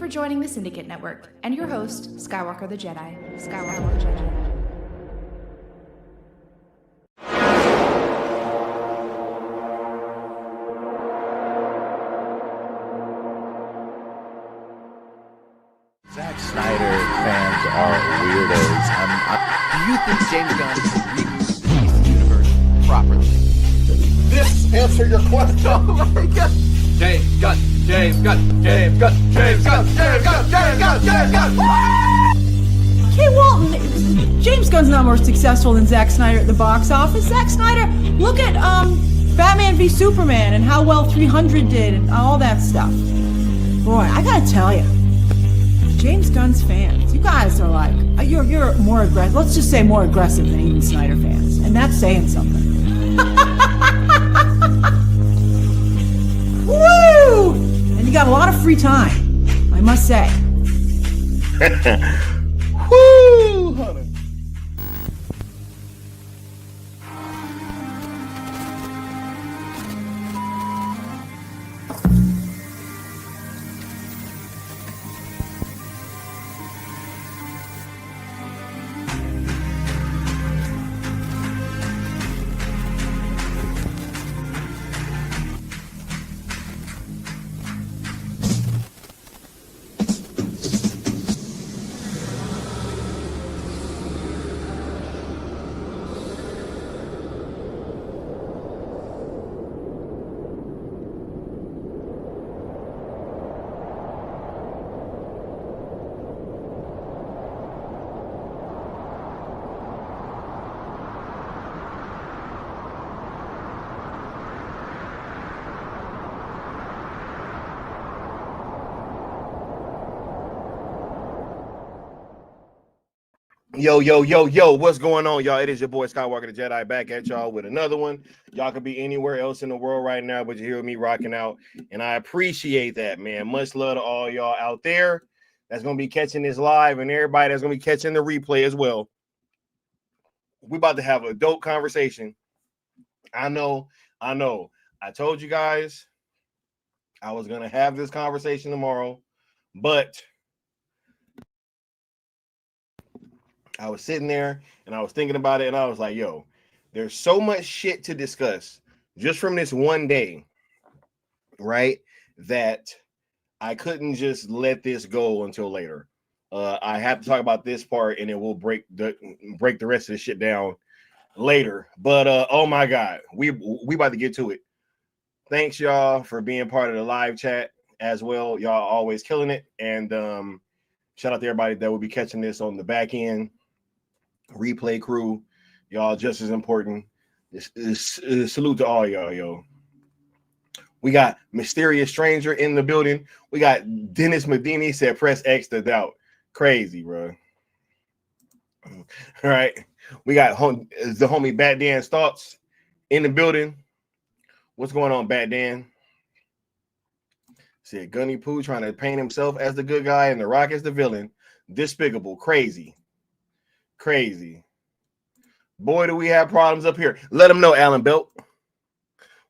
for joining the Syndicate Network and your host, Skywalker the Jedi. Skywalker the Jedi. Zack Snyder fans are weirdos. Do you think James Gunn can reboot the universe properly? This answer your question. Oh my God! James Gunn. Okay, Walton, James Gunn's not more successful than Zack Snyder at the box office. Zack Snyder, look at Batman v Superman and how well 300 did and all that stuff. Boy, I gotta tell you, James Gunn's fans, you guys are like, you're more aggressive. Let's just say more aggressive than even Snyder fans, and that's saying something. Woo! And you got a lot of free time, I must say. Woo, honey. Yo, what's going on, y'all? It is your boy Skywalker the Jedi back at y'all with another one. Y'all could be anywhere else in the world right now, but you hear me rocking out, and I appreciate that, man. Much love to all y'all out there that's going to be catching this live and everybody that's going to be catching the replay as well. We're about to have a dope conversation. I know. I told you guys I was going to have this conversation tomorrow, but I was sitting there and I was thinking about it and I was like, yo, there's so much shit to discuss just from this one day, right? That I couldn't just let this go until later. I have to talk about this part and then we'll break the rest of the shit down later. But oh my God, we about to get to it. Thanks y'all for being part of the live chat as well. Y'all always killing it. And shout out to everybody that will be catching this on the back end. Replay crew, y'all just as important. Salute to all y'all, yo. We got Mysterious Stranger in the building. We got Dennis Medini said press X to doubt. Crazy, bro. All right. We got the homie Bat Dan's thoughts in the building. What's going on, Bat Dan? Said Gunny Poo trying to paint himself as the good guy and The Rock as the villain. Despicable, crazy. Boy, do we have problems up here. Let them know, Alan Belt.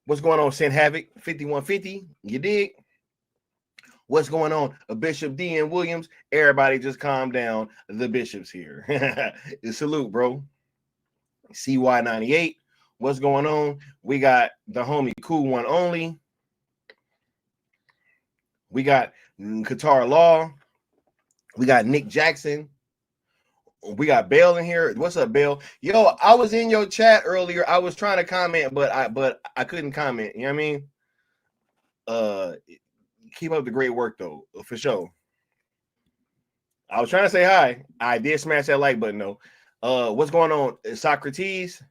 What's going on, Sin Havoc 5150? You dig? What's going on? A Bishop D and Williams. Everybody just calm down. The Bishop's here. Salute, bro. CY98. What's going on? We got the homie Cool One Only. We got Qatar Law. We got Nick Jackson. We got Bale in here. What's up, Bale? Yo, I was in your chat earlier. I was trying to comment, but I couldn't comment. You know what I mean? Keep up the great work though, for sure. I was trying to say hi. I did smash that like button though. What's going on, Socrates?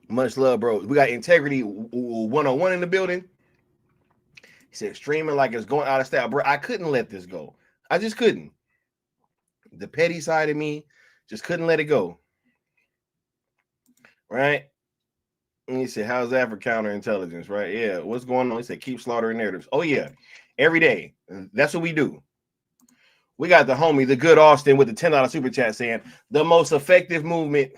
Much love, bro. We got Integrity 101 in the building. He said streaming like it's going out of style, bro. I couldn't let this go. I just couldn't. The petty side of me just couldn't let it go. Right? And he said, how's that for counterintelligence? Right? Yeah. What's going on? He said, keep slaughtering narratives. Oh, yeah. Every day. That's what we do. We got the homie, the good Austin, with the $10 super chat saying, the most effective movement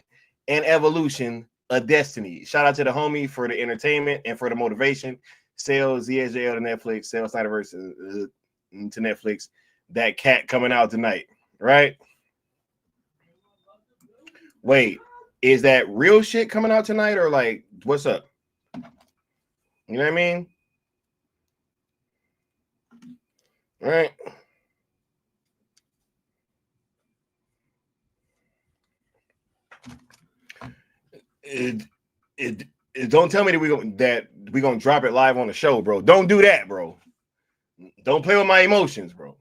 and evolution of destiny. Shout out to the homie for the entertainment and for the motivation. Sales ZSJL to Netflix, sales Snyderverse to Netflix. That cat coming out tonight, right? Wait, is that real shit coming out tonight or like what's up? You know what I mean? Right? Don't tell me that we gonna drop it live on the show, bro. Don't do that, bro. Don't play with my emotions, bro.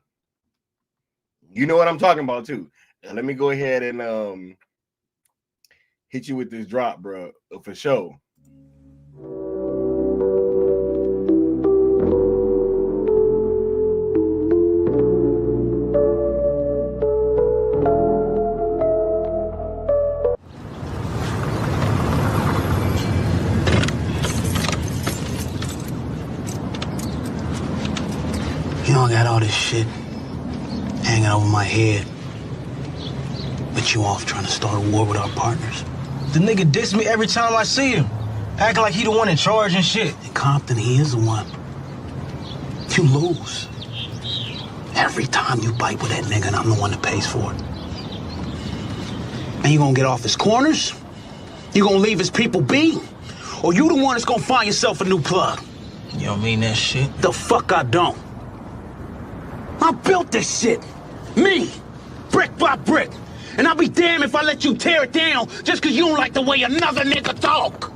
You know what I'm talking about too. Now, let me go ahead and hit you with this drop, bro, for sure. You know, I got all this shit hanging over my head. But you off trying to start a war with our partners. The nigga diss me every time I see him. Acting like he the one in charge and shit. In Compton, he is the one. You lose. Every time you bite with that nigga, and I'm the one that pays for it. And you gonna get off his corners? You gonna leave his people be? Or you the one that's gonna find yourself a new plug? You don't mean that shit? The fuck I don't. I built this shit. Me. Brick by brick. And I'll be damned if I let you tear it down just because you don't like the way another nigga talk.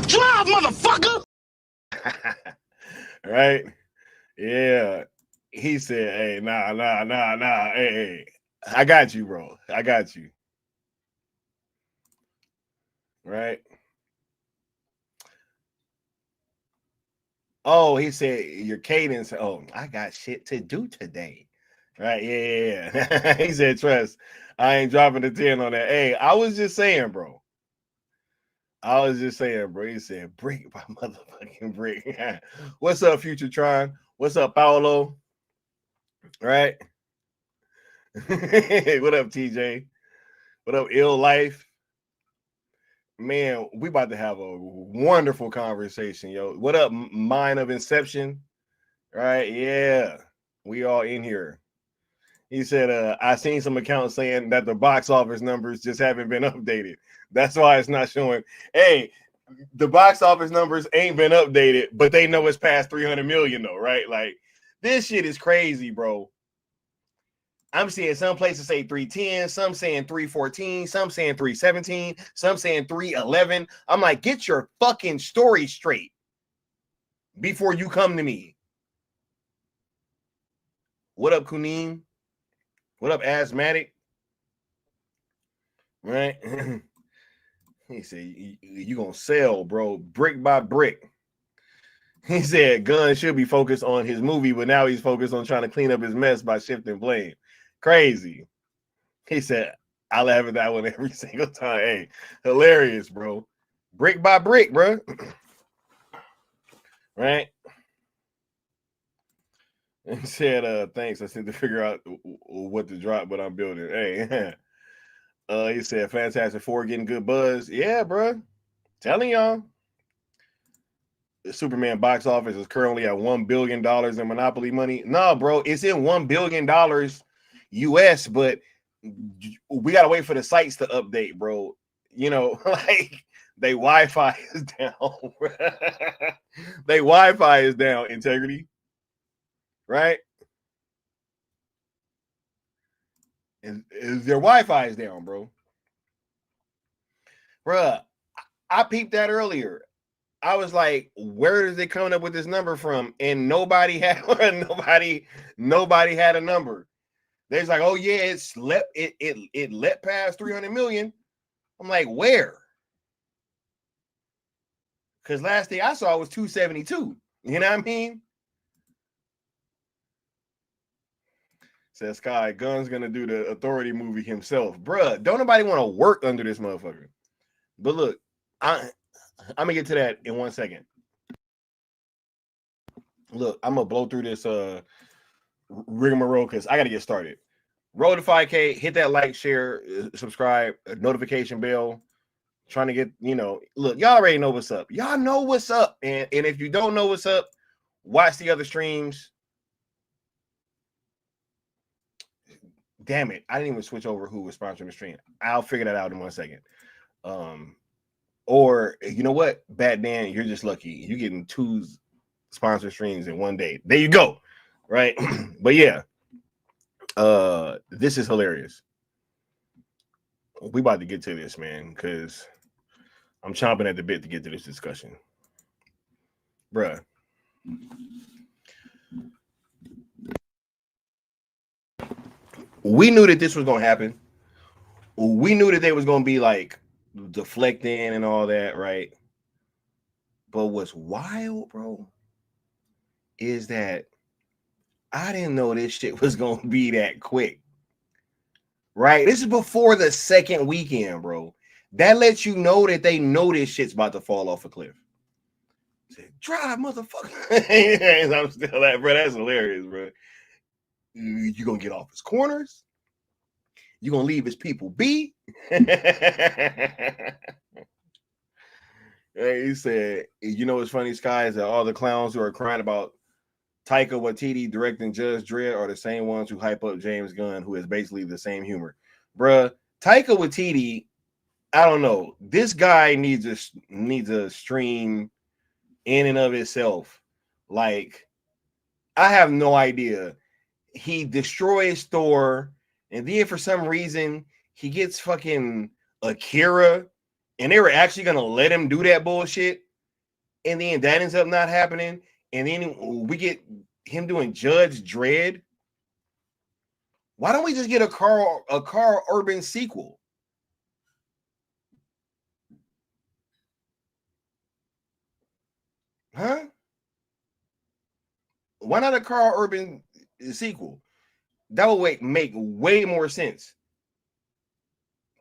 Drive, motherfucker! Right? Yeah. He said, hey, nah. Hey. I got you, bro. I got you. Right? Oh, he said your cadence. Oh, I got shit to do today. Right? Yeah. He said, trust. I ain't dropping the 10 on that. Hey, I was just saying, bro. He said, brick by motherfucking brick. What's up, Future Tron? What's up, Paolo? Right? What up, TJ? What up, Ill Life? Man, we about to have a wonderful conversation, yo. What up, Mind of Inception? Right? Yeah, we all in here. He said, I seen some accounts saying that the box office numbers just haven't been updated. That's why it's not showing. Hey, the box office numbers ain't been updated, but they know it's past 300 million though, right? Like, this shit is crazy, bro. I'm seeing some places say 310, some saying 314, some saying 317, some saying 311. I'm like, get your fucking story straight before you come to me. What up, Kunim? What up, Asthmatic? Right? He said, you gonna sell, bro, brick by brick. He said Gunn should be focused on his movie, but now he's focused on trying to clean up his mess by shifting blame. Crazy. He said, I'll have it that one every single time. Hey, hilarious, bro. Brick by brick, bro. Right? He said, thanks. I seem to figure out what to drop, but I'm building. Hey, he said, Fantastic Four getting good buzz. Yeah, bro. Telling y'all. The Superman box office is currently at $1 billion in Monopoly money. No, bro, it's in $1 billion US, but we got to wait for the sites to update, bro. You know, like, they Wi-Fi is down. They Wi-Fi is down, Integrity. Right? And their Wi-Fi is down, bro. Bruh, I peeped that earlier. I was like, where is it coming up with this number from? And nobody had nobody had a number. They're like, oh yeah, it let past 300 million. I'm like, where? Because last thing I saw was 272. You know what I mean? Says Sky, Gunn's gonna do the Authority movie himself. Bruh, don't nobody want to work under this motherfucker. But look, I'm gonna get to that in 1 second. Look, I'm gonna blow through this rigmarole because I gotta get started. Roll to 5K. Hit that like, share, subscribe, notification bell. Trying to get, look, y'all already know what's up. Y'all know what's up. And if you don't know what's up, watch the other streams. Damn it. I didn't even switch over who was sponsoring the stream. I'll figure that out in 1 second. Or you know what? Bad Dan, you're just lucky. You're getting 2 sponsor streams in 1 day. There you go. Right. But yeah. This is hilarious. We about to get to this, man, because I'm chomping at the bit to get to this discussion. Bruh. We knew that this was going to happen. We knew that they was going to be like deflecting and all that, right? But what's wild, bro, is that I didn't know this shit was going to be that quick. Right? This is before the second weekend, bro. That lets you know that they know this shit's about to fall off a cliff. Say, drive, motherfucker. I'm still like, bro, that's hilarious, bro. You gonna get off his corners? You gonna leave his people be? He said, you know what's funny, Sky, is that all the clowns who are crying about Taika Waititi directing Judge Dredd are the same ones who hype up James Gunn, who is basically the same humor. Bruh, Taika Waititi, I don't know. This guy needs a stream in and of itself. Like, I have no idea. He destroys Thor, and then for some reason he gets fucking Akira, and they were actually gonna let him do that bullshit, and then that ends up not happening, and then we get him doing Judge Dredd. Why don't we just get a Carl Urban sequel? Huh? Why not a Carl Urban sequel? That would make way more sense.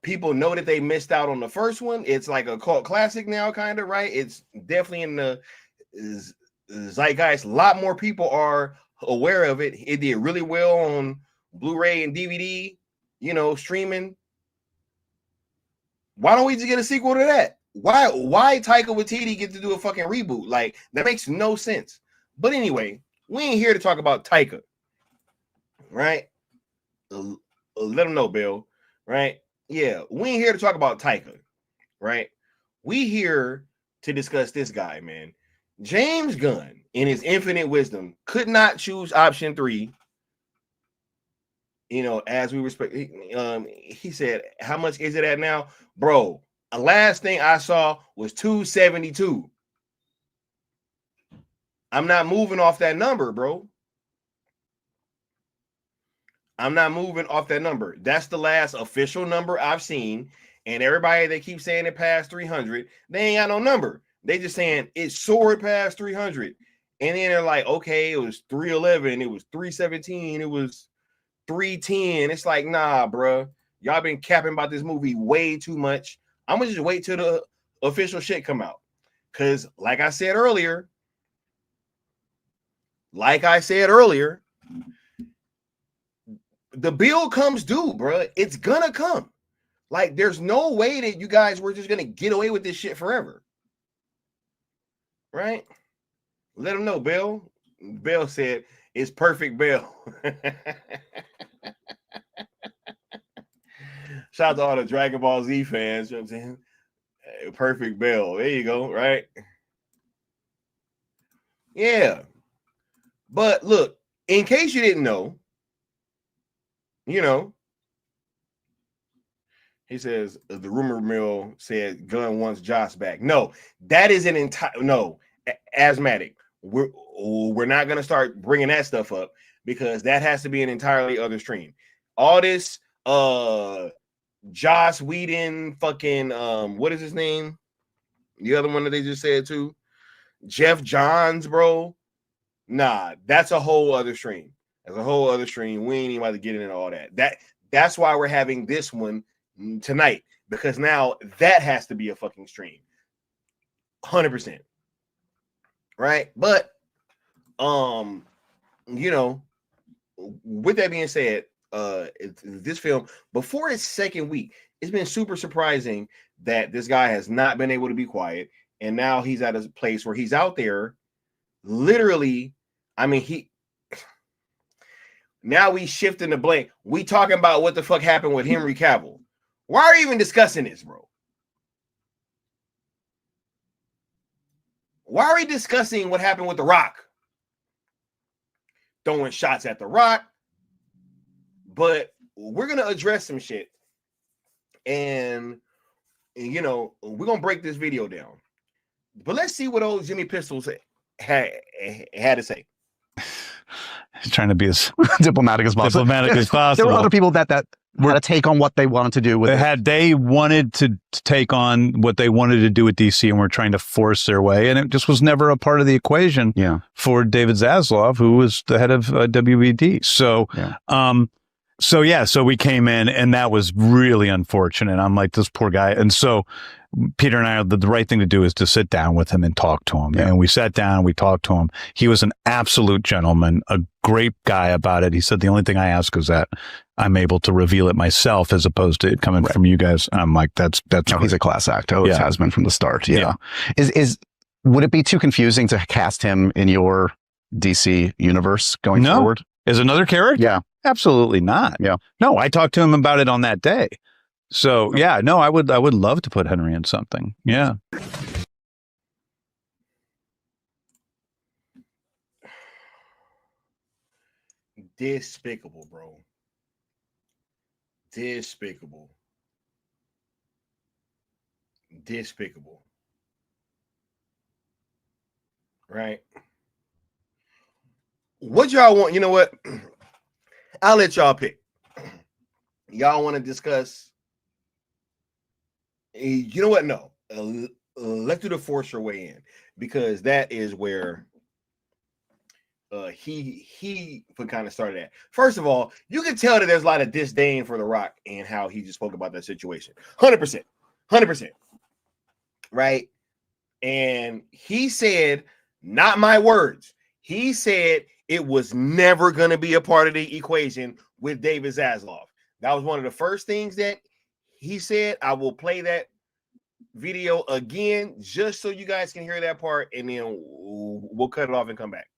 People know that they missed out on the first one. It's like a cult classic now, kind of, right? It's definitely in the zeitgeist. A lot more people are aware of it. It did really well on Blu-ray and DVD, streaming. Why don't we just get a sequel to that? Why Taika Waititi get to do a fucking reboot? Like, that makes no sense. But anyway, we ain't here to talk about Taika, right? Let them know, Bill, right? Yeah, we ain't here to talk about Taika, right? We here to discuss this guy, man. James Gunn, in his infinite wisdom, could not choose option 3. As we respect, he said, how much is it at now? Bro, the last thing I saw was 272. I'm not moving off that number, bro. I'm not moving off that number. That's the last official number I've seen. And everybody that keeps saying it past 300, they ain't got no number. They just saying it soared past 300. And then they're like, okay, it was 311. It was 317. It was 310. It's like, nah, bro. Y'all been capping about this movie way too much. I'm going to just wait till the official shit come out. Because like I said earlier, the bill comes due, bro. It's gonna come. Like, there's no way that you guys were just gonna get away with this shit forever, right? Let them know, Bill. Bill said it's perfect, Bill. Shout out to all the Dragon Ball Z fans. You know what I'm saying? Perfect Bill. There you go, right? Yeah. But look, in case you didn't know, he says the rumor mill said Gunn wants Joss back. No, that is an entire asthmatic. We're not gonna start bringing that stuff up because that has to be an entirely other stream. All this Joss Whedon fucking what is his name? The other one that they just said too, Jeff Johns, bro. Nah, that's a whole other stream. That's a whole other stream. We ain't even about to get into all that. That's why we're having this one tonight, because now that has to be a fucking stream. 100%. Right? But with that being said, this film before its second week. It's been super surprising that this guy has not been able to be quiet, and now he's at a place where he's out there, literally. I mean, now we shifting the blame. We talking about what the fuck happened with Henry Cavill. Why are you even discussing this, bro? Why are we discussing what happened with The Rock? Throwing shots at The Rock. But we're going to address some shit. And, you know, we're going to break this video down. But let's see what old Jimmy Pistols had to say. He's trying to be as diplomatic as possible. There were other people that had a take on what they wanted to do with it. They wanted to take on what they wanted to do with DC and were trying to force their way. And it just was never a part of the equation for David Zaslav, who was the head of WBD. So, So we came in, and that was really unfortunate. I'm like, this poor guy. And so Peter and I, the right thing to do is to sit down with him and talk to him. Yeah. And we sat down and we talked to him. He was an absolute gentleman, a great guy about it. He said, the only thing I ask is that I'm able to reveal it myself as opposed to it coming from you guys. And I'm like, that's no, he's a class act. Always has been from the start. Yeah. Would it be too confusing to cast him in your DC universe going forward? As another character? Yeah. Absolutely not. Yeah. No, I talked to him about it on that day. So I would love to put Henry in something. Yeah. Despicable, bro. Despicable. Right? What y'all want? You know what? I'll let y'all pick. Y'all want to discuss? You know what? No. Let's do the force your way in, because that is where he kind of started at. First of all, you can tell that there's a lot of disdain for The Rock and how he just spoke about that situation. 100%. Right? And he said, not my words. He said it was never going to be a part of the equation with David Zaslav. That was one of the first things that he said. I will play that video again just so you guys can hear that part, and then we'll cut it off and come back.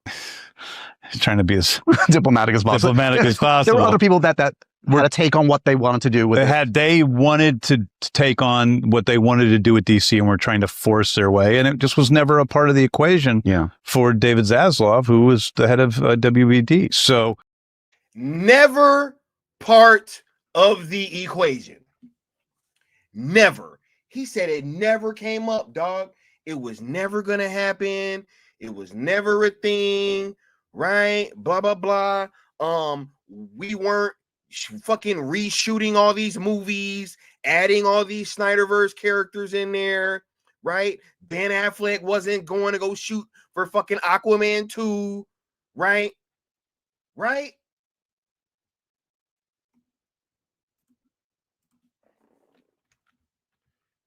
He's trying to be as diplomatic as possible. There were other people that had a take on what they wanted to do with it. They wanted to take on what they wanted to do with DC and were trying to force their way. And it just was never a part of the equation for David Zaslav, who was the head of WBD. So never part of the equation. Never. He said it never came up, dog. It was never going to happen. It was never a thing, right? Blah, blah, blah. We weren't fucking reshooting all these movies, adding all these Snyderverse characters in there, right? Ben Affleck wasn't going to go shoot for fucking Aquaman 2, right? Right?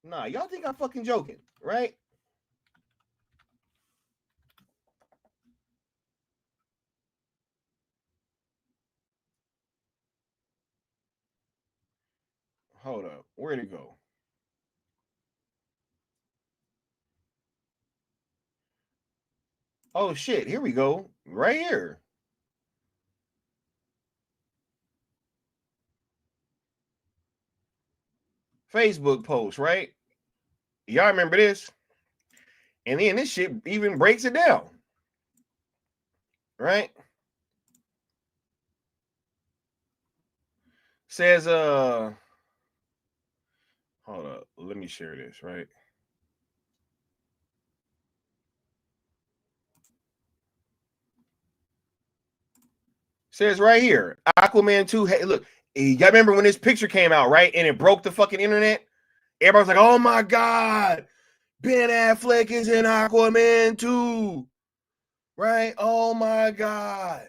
Nah, y'all think I'm fucking joking, right? Hold up. Where'd it go? Oh, shit. Here we go. Right here. Facebook post, right? Y'all remember this? And then this shit even breaks it down. Right? Says, hold up. Let me share this, right? Says right here, Aquaman 2. Hey, look, y'all remember when this picture came out, right? And it broke the fucking internet? Everybody's like, oh my God, Ben Affleck is in Aquaman 2. Right? Oh my God.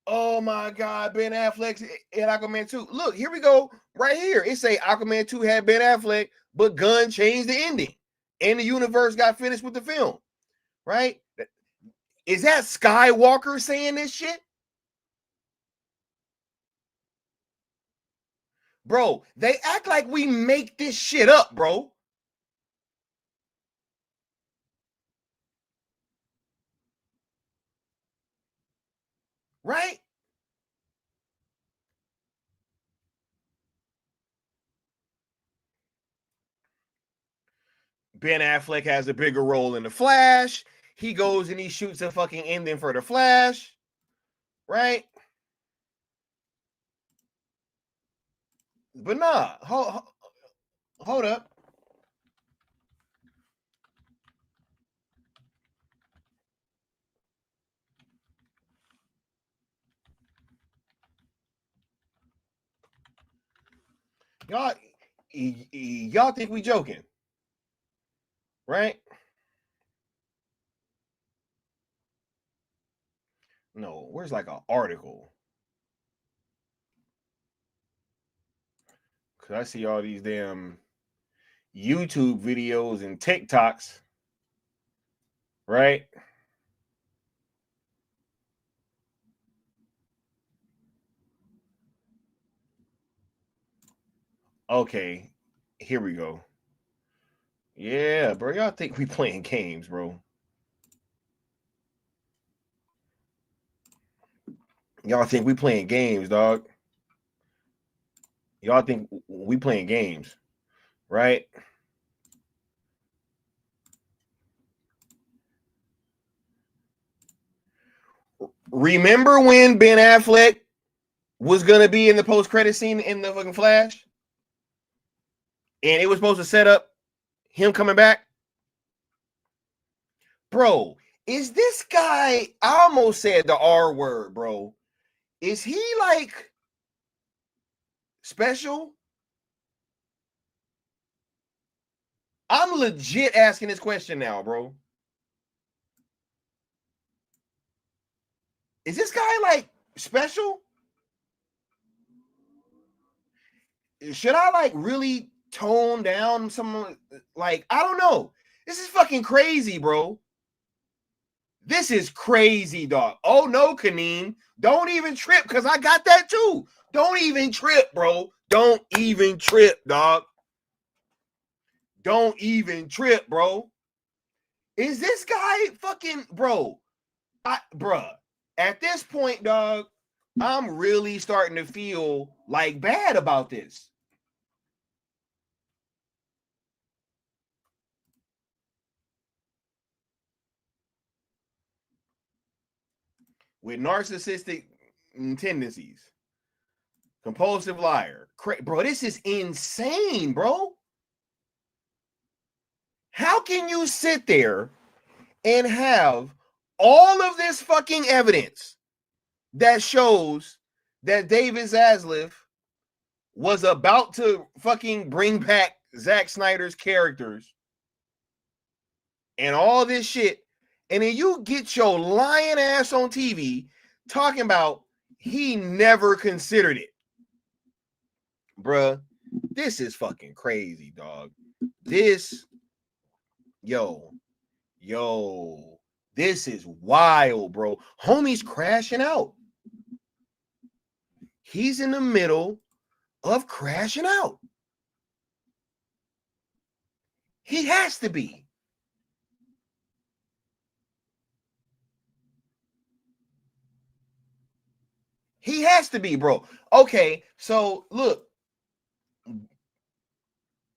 Oh my God, Ben Affleck's in Aquaman 2. Look, here we go. Right here. It say Aquaman 2 had Ben Affleck, but Gunn changed the ending. And the universe got finished with the film. Right? Is that Skywalker saying this shit? Bro, they act like we make this shit up, bro. Right? Ben Affleck has a bigger role in The Flash. He goes and he shoots a fucking ending for The Flash. Right? But nah, hold up. Y'all think we joking, right? No, where's like an article? Cause I see all these damn YouTube videos and TikToks, right? Okay, here we go. Yeah, bro, y'all think we playing games, bro? Y'all think we playing games, dog? Y'all think we playing games, right? Remember when Ben Affleck was gonna be in the post-credit scene in the fucking Flash? And it was supposed to set up him coming back? Bro, is this guy, I almost said the R word, bro. Is he like special? I'm legit asking this question now, bro. Is this guy like special? Should I like really tone down some, like, I don't know. This is fucking crazy, bro. This is crazy, dog. Oh no, Kaneen. Don't even trip, because I got that too. Don't even trip, bro. Don't even trip, dog. Don't even trip, bro. Is this guy fucking, bro? Bruh, at this point, dog, I'm really starting to feel like bad about this. With narcissistic tendencies, compulsive liar. Bro, this is insane, bro. How can you sit there and have all of this fucking evidence that shows that David Zaslav was about to fucking bring back Zack Snyder's characters and all this shit, and then you get your lying ass on TV talking about he never considered it? Bruh, this is fucking crazy, dog. This, yo, this is wild, bro. Homie's crashing out. He's in the middle of crashing out. He has to be. He has to be, bro. Okay, so look,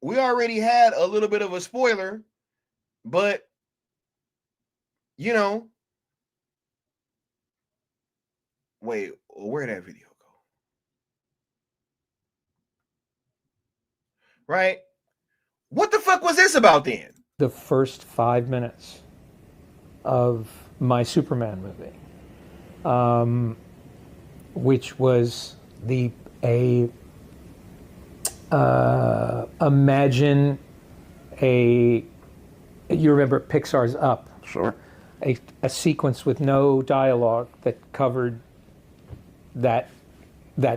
we already had a little bit of a spoiler, but you know, wait, where'd that video go? Right? What the fuck was this about then? The first 5 minutes of my Superman movie, which was imagine you remember Pixar's Up? Sure. A sequence with no dialogue that covered that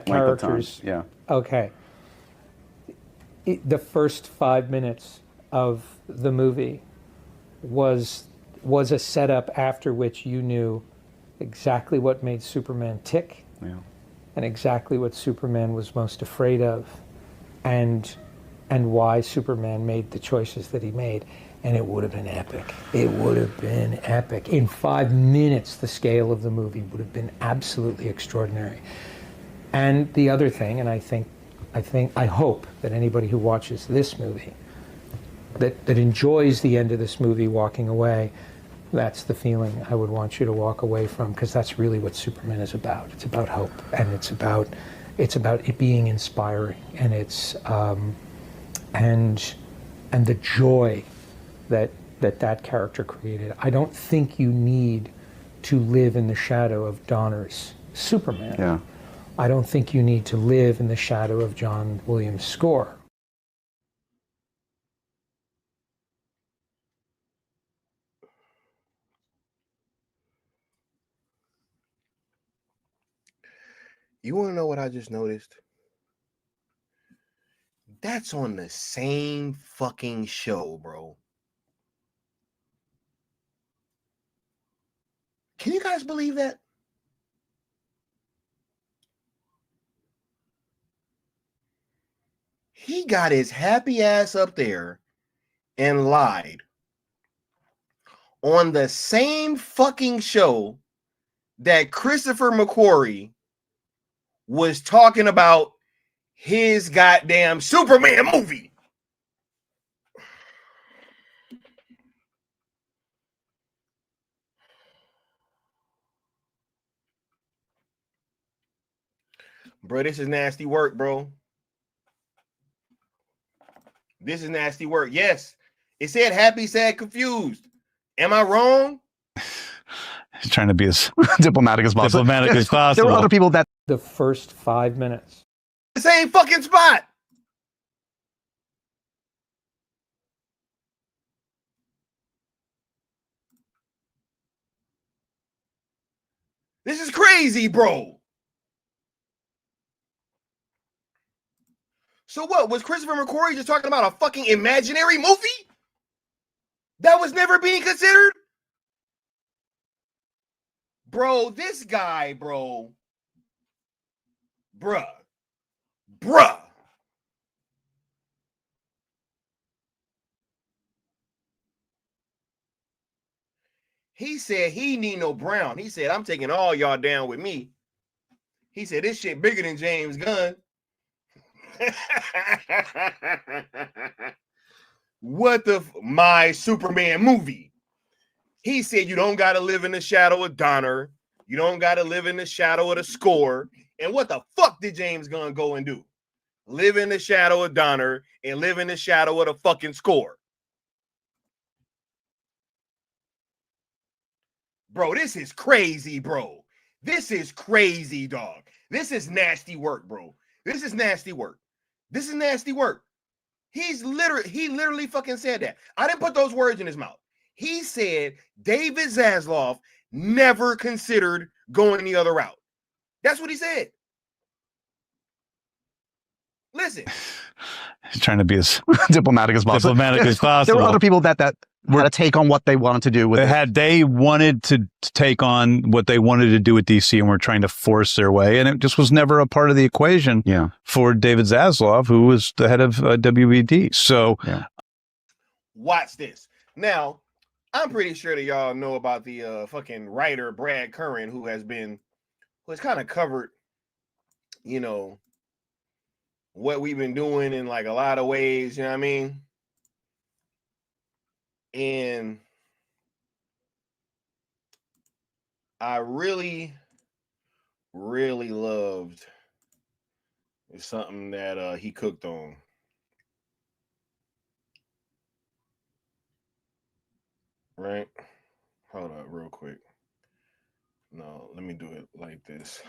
character's. Yeah. Okay. The first 5 minutes of the movie was a setup after which you knew exactly what made Superman tick, yeah, and exactly what Superman was most afraid of. and why Superman made the choices that he made. And it would have been epic. It would have been epic. In 5 minutes, the scale of the movie would have been absolutely extraordinary. And the other thing, and I hope that anybody who watches this movie, that enjoys the end of this movie walking away, that's the feeling I would want you to walk away from, because that's really what Superman is about. It's about hope, and it's about it being inspiring, and it's and the joy that character created. I don't think you need to live in the shadow of Donner's Superman. Yeah. I don't think you need to live in the shadow of John Williams' score. You want to know what I just noticed? That's on the same fucking show, bro. Can you guys believe that? He got his happy ass up there and lied on the same fucking show that Christopher McQuarrie was talking about his goddamn Superman movie. Bro, this is nasty work, bro. This is nasty work. Yes, it said happy, sad, confused. Am I wrong? He's trying to be as diplomatic as possible. diplomatic as possible. There were other people that The first 5 minutes. The same fucking spot. This is crazy, bro. So what? Was Christopher McQuarrie just talking about a fucking imaginary movie that was never being considered? Bro, this guy, bro. Bruh. He said he need no Brown. He said, I'm taking all y'all down with me. He said, this shit bigger than James Gunn. What the my Superman movie? He said you don't got to live in the shadow of Donner. You don't got to live in the shadow of the score. And what the fuck did James Gunn go and do? Live in the shadow of Donner and live in the shadow of the fucking score. Bro, this is crazy, bro. This is crazy, dog. This is nasty work, bro. This is nasty work. This is nasty work. He literally fucking said that. I didn't put those words in his mouth. He said David Zaslav never considered going the other route. That's what he said. Listen. He's trying to be as diplomatic as possible. There were other people that had a take on what they wanted to do with it. They wanted to take on what they wanted to do with DC and were trying to force their way. And it just was never a part of the equation for David Zaslav, who was the head of WBD. So watch this. Now, I'm pretty sure that y'all know about the fucking writer Brad Curran, who has kind of covered, you know, what we've been doing in like a lot of ways, you know what I mean? And I really, really loved something that he cooked on. Right? Hold up real quick. No, let me do it like this.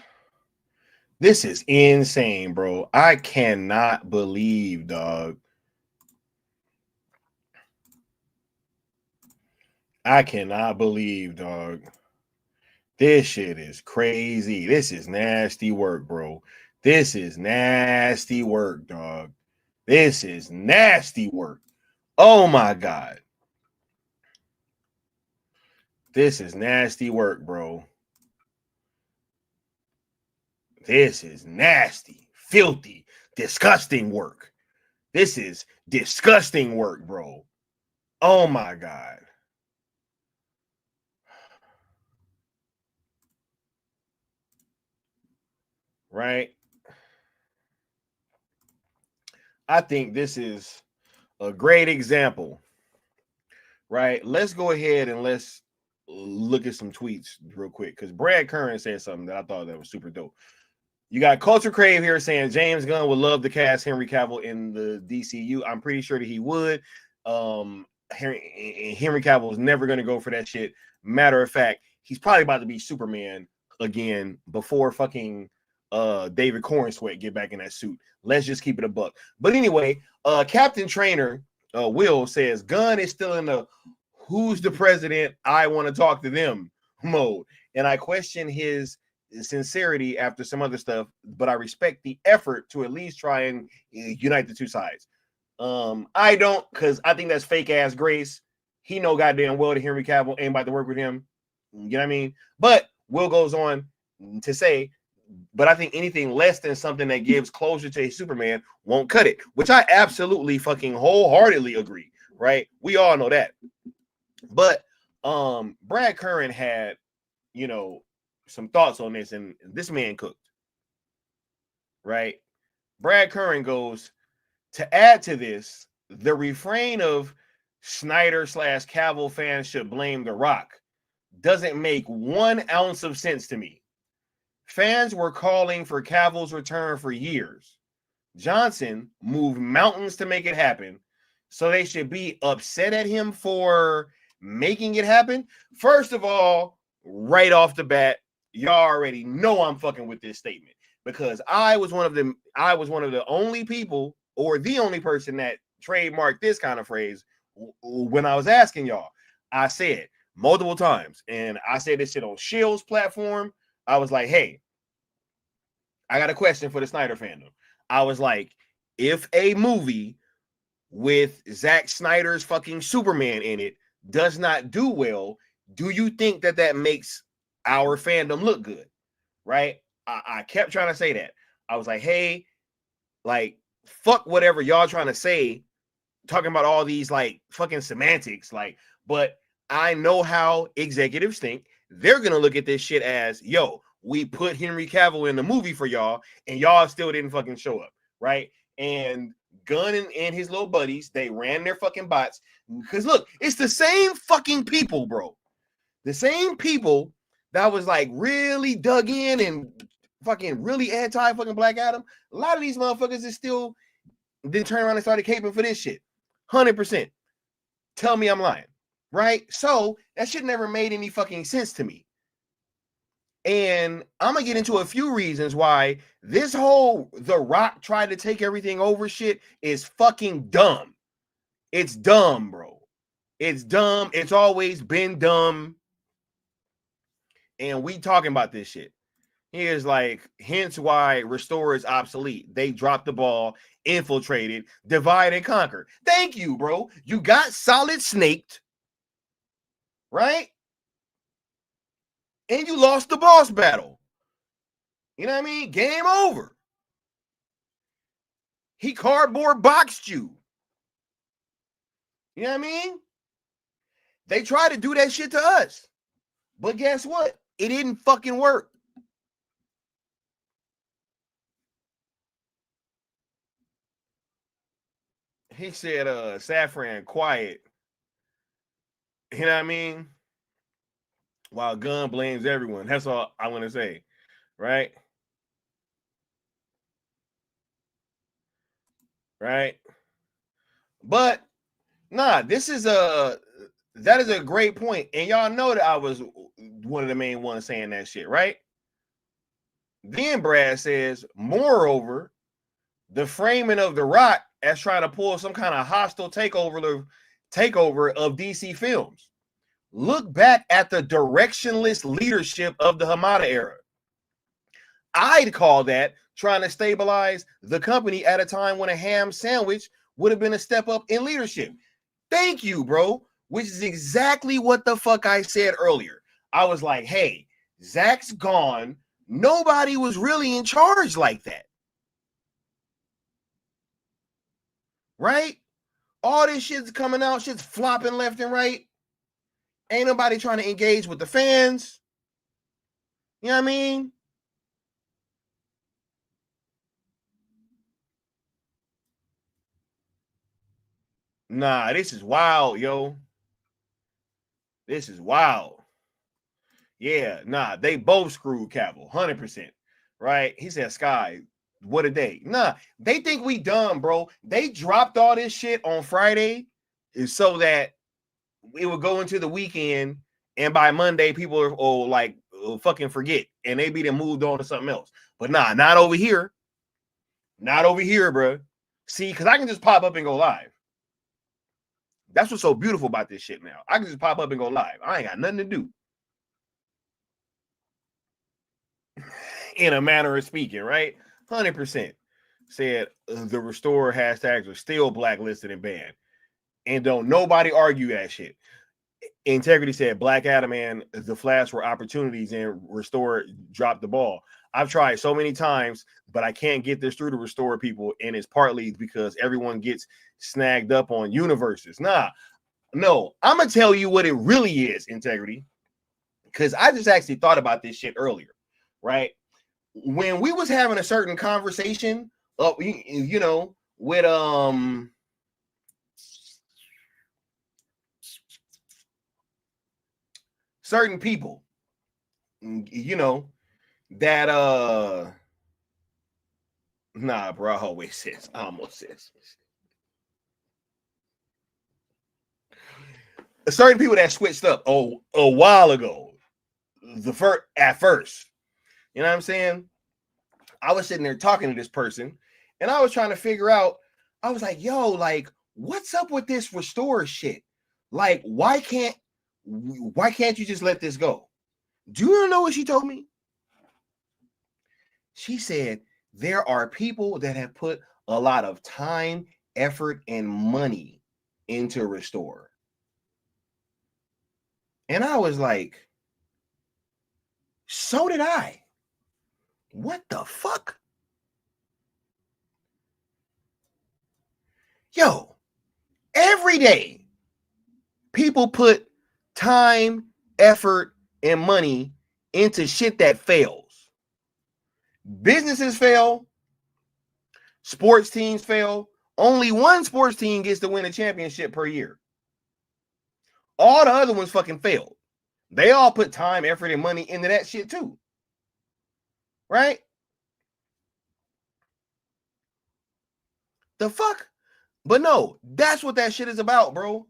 This is insane, bro. I cannot believe, dog. I cannot believe, dog. This shit is crazy. This is nasty work, bro. This is nasty work, dog. This is nasty work. Oh my God. This is nasty work, bro. This is nasty, filthy, disgusting work. This is disgusting work, bro. Oh my God. Right? I think this is a great example. Right? Let's go ahead and let's look at some tweets real quick, because Brad Curran said something that I thought that was super dope. You got Culture Crave here saying James Gunn would love to cast Henry Cavill in the DCU. I'm pretty sure that he would. Henry Cavill is never going to go for that shit. Matter of fact, he's probably about to be Superman again before fucking David Cornsweet get back in that suit. Let's just keep it a buck. But anyway, Captain Trainer Will says Gunn is still in the who's the president, I want to talk to them mode. And I question his sincerity after some other stuff, but I respect the effort to at least try and unite the two sides. I don't, because I think that's fake ass grace. He know goddamn well that Henry Cavill ain't about to work with him. You know what I mean? But Will goes on to say, but I think anything less than something that gives closure to a Superman won't cut it, which I absolutely fucking wholeheartedly agree, right? We all know that. But Brad Curran had, you know, some thoughts on this, and this man cooked, right? Brad Curran goes, to add to this, the refrain of Snyder / Cavill fans should blame The Rock doesn't make 1 ounce of sense to me. Fans were calling for Cavill's return for years. Johnson moved mountains to make it happen, so they should be upset at him for making it happen. First of all, right off the bat, y'all already know I'm fucking with this statement, because I was one of the only people, or the only person, that trademarked this kind of phrase when I was asking y'all. I said multiple times, and I said this shit on Shield's platform. I was like, hey, I got a question for the Snyder fandom. I was like, if a movie with Zack Snyder's fucking Superman in it does not do well, do you think that that makes our fandom look good? Right? I kept trying to say that. I was like, hey, like, fuck whatever y'all trying to say, talking about all these like fucking semantics, like, but I know how executives think. They're gonna look at this shit as, yo, we put Henry Cavill in the movie for y'all, and y'all still didn't fucking show up, right? And Gunn and his little buddies, they ran their fucking bots. Because look, it's the same fucking people, bro. The same people that was like really dug in and fucking really anti-fucking Black Adam. A lot of these motherfuckers is still then turn around and started caping for this shit. 100%. Tell me I'm lying, right? So that shit never made any fucking sense to me. And I'm gonna get into a few reasons why this whole The Rock tried to take everything over shit is fucking dumb. It's dumb, bro. It's dumb. It's always been dumb. And we talking about this shit. Here's like, hence why Restore is obsolete. They dropped the ball, infiltrated, divide and conquer. Thank you, bro. You got solid snaked, right? And you lost the boss battle. You know what I mean? Game over. He cardboard boxed you. You know what I mean? They tried to do that shit to us. But guess what? It didn't fucking work. He said, Safran, quiet. You know what I mean? While Gunn blames everyone. That's all I want to say. Right? Right? But, nah, this is that is a great point. And y'all know that I was one of the main ones saying that shit, right? Then Brad says, moreover, the framing of The Rock as trying to pull some kind of hostile takeover of DC films. Look back at the directionless leadership of the Hamada era. I'd call that trying to stabilize the company at a time when a ham sandwich would have been a step up in leadership. Thank you, bro. Which is exactly what the fuck I said earlier. I was like, hey, Zach's gone. Nobody was really in charge like that. right? All this shit's coming out, shit's flopping left and right. Ain't nobody trying to engage with the fans. You know what I mean? Nah, this is wild, yo. This is wild. Yeah, nah, they both screwed Cavill, 100%. Right? He said, Sky, what a day. Nah, they think we dumb, bro. They dropped all this shit on Friday so that it would go into the weekend, and by Monday, people will fucking forget, and they be then moved on to something else. But nah, not over here. Not over here, bro. See, because I can just pop up and go live. That's what's so beautiful about this shit now. I can just pop up and go live. I ain't got nothing to do. In a manner of speaking, right? 100%. Said the Restore hashtags are still blacklisted and banned. And don't nobody argue that shit. Integrity said Black Adam and The Flash were opportunities and Restore dropped the ball. I've tried so many times, but I can't get this through to Restore people, and it's partly because everyone gets snagged up on universes. Nah, no, I'm gonna tell you what it really is, Integrity, because I just actually thought about this shit earlier, right? When we was having a certain conversation, you know, with certain people, you know, that nah, bro, I always says, I almost says certain people that switched up a while ago, at first, you know what I'm saying? I was sitting there talking to this person, and I was trying to figure out, I was like, yo, like, what's up with this Restore shit? Like, why can't you just let this go? Do you know what she told me? She said, there are people that have put a lot of time, effort, and money into Restore. And I was like, so did I. What the fuck? Yo, every day, people put time, effort, and money into shit that fails. Businesses fail. Sports teams fail. Only one sports team gets to win a championship per year. All the other ones fucking failed. They all put time, effort, and money into that shit too. Right? The fuck? But no, that's what that shit is about, bro.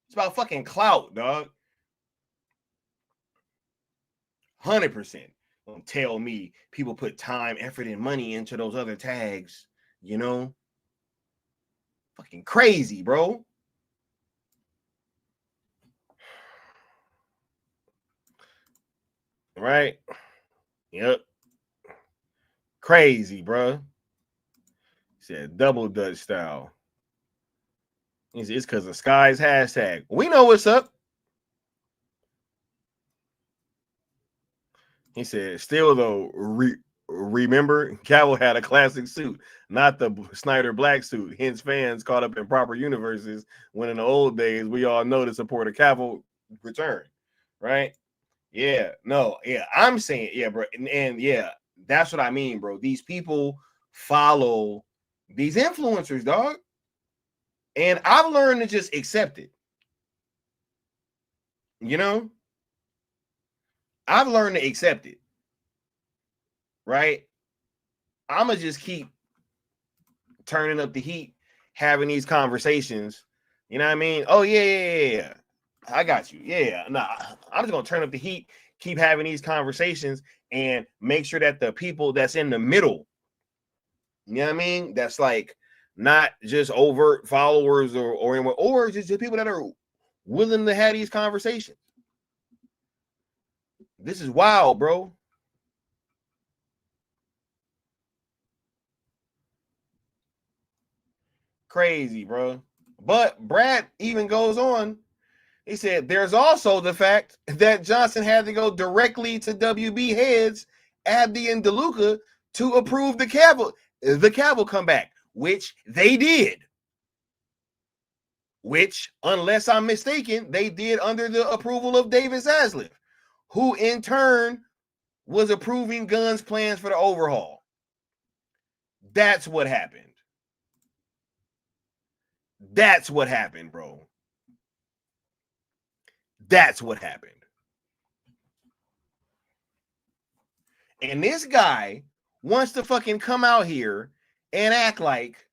It's about fucking clout, dog. 100%. Don't tell me people put time, effort, and money into those other tags, you know? Fucking crazy, bro. Right? Yep. Crazy, bro. He said double Dutch style. He said it's because of Sky's hashtag. We know what's up. He said, still though, remember, Cavill had a classic suit, not the Snyder black suit. Hence, fans caught up in proper universes when in the old days, we all know to support a Cavill return, right? Yeah, no, yeah, I'm saying, yeah, bro, and yeah, that's what I mean, bro. These people follow these influencers, dog, and I've learned to just accept it. You know? I've learned to accept it, right? I'm going to just keep turning up the heat, having these conversations. You know what I mean? Oh, yeah. I got you. Yeah. Nah, I'm just going to turn up the heat, keep having these conversations, and make sure that the people that's in the middle, you know what I mean? That's like not just overt followers or just the people that are willing to have these conversations. This is wild, bro. Crazy, bro. But Brad even goes on. He said, there's also the fact that Johnson had to go directly to WB heads, Abdi and DeLuca, to approve the Cavill comeback, which they did. which, unless I'm mistaken, they did under the approval of David Zaslav, who in turn was approving Gunn's plans for the overhaul. That's what happened. That's what happened, bro. That's what happened. And this guy wants to fucking come out here and act like,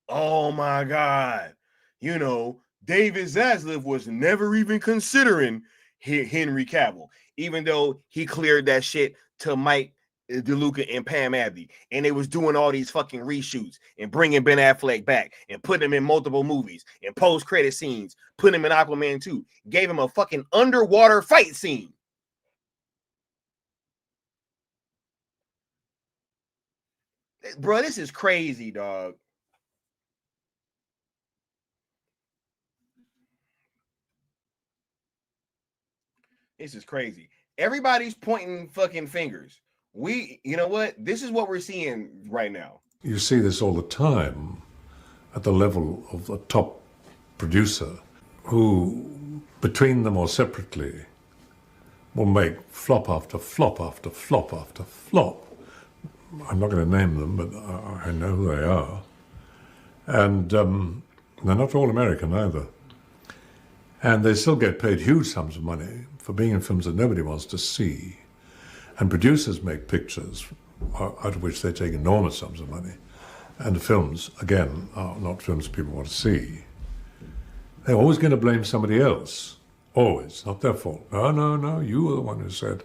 oh my God, you know, David Zaslav was never even considering Henry Cavill, even though he cleared that shit to Mike DeLuca and Pam Abdi, and they was doing all these fucking reshoots and bringing Ben Affleck back and putting him in multiple movies and post-credit scenes, putting him in Aquaman 2, gave him a fucking underwater fight scene. Bro, this is crazy, dog. This is crazy. Everybody's pointing fucking fingers. You know what? This is what we're seeing right now. You see this all the time at the level of a top producer who, between them or separately, will make flop after flop after flop after flop. I'm not going to name them, but I know who they are. And they're not all American either. And they still get paid huge sums of money for being in films that nobody wants to see. And producers make pictures out of which they take enormous sums of money. And the films, again, are not films people want to see. They're always going to blame somebody else. Always. Not their fault. No, you were the one who said,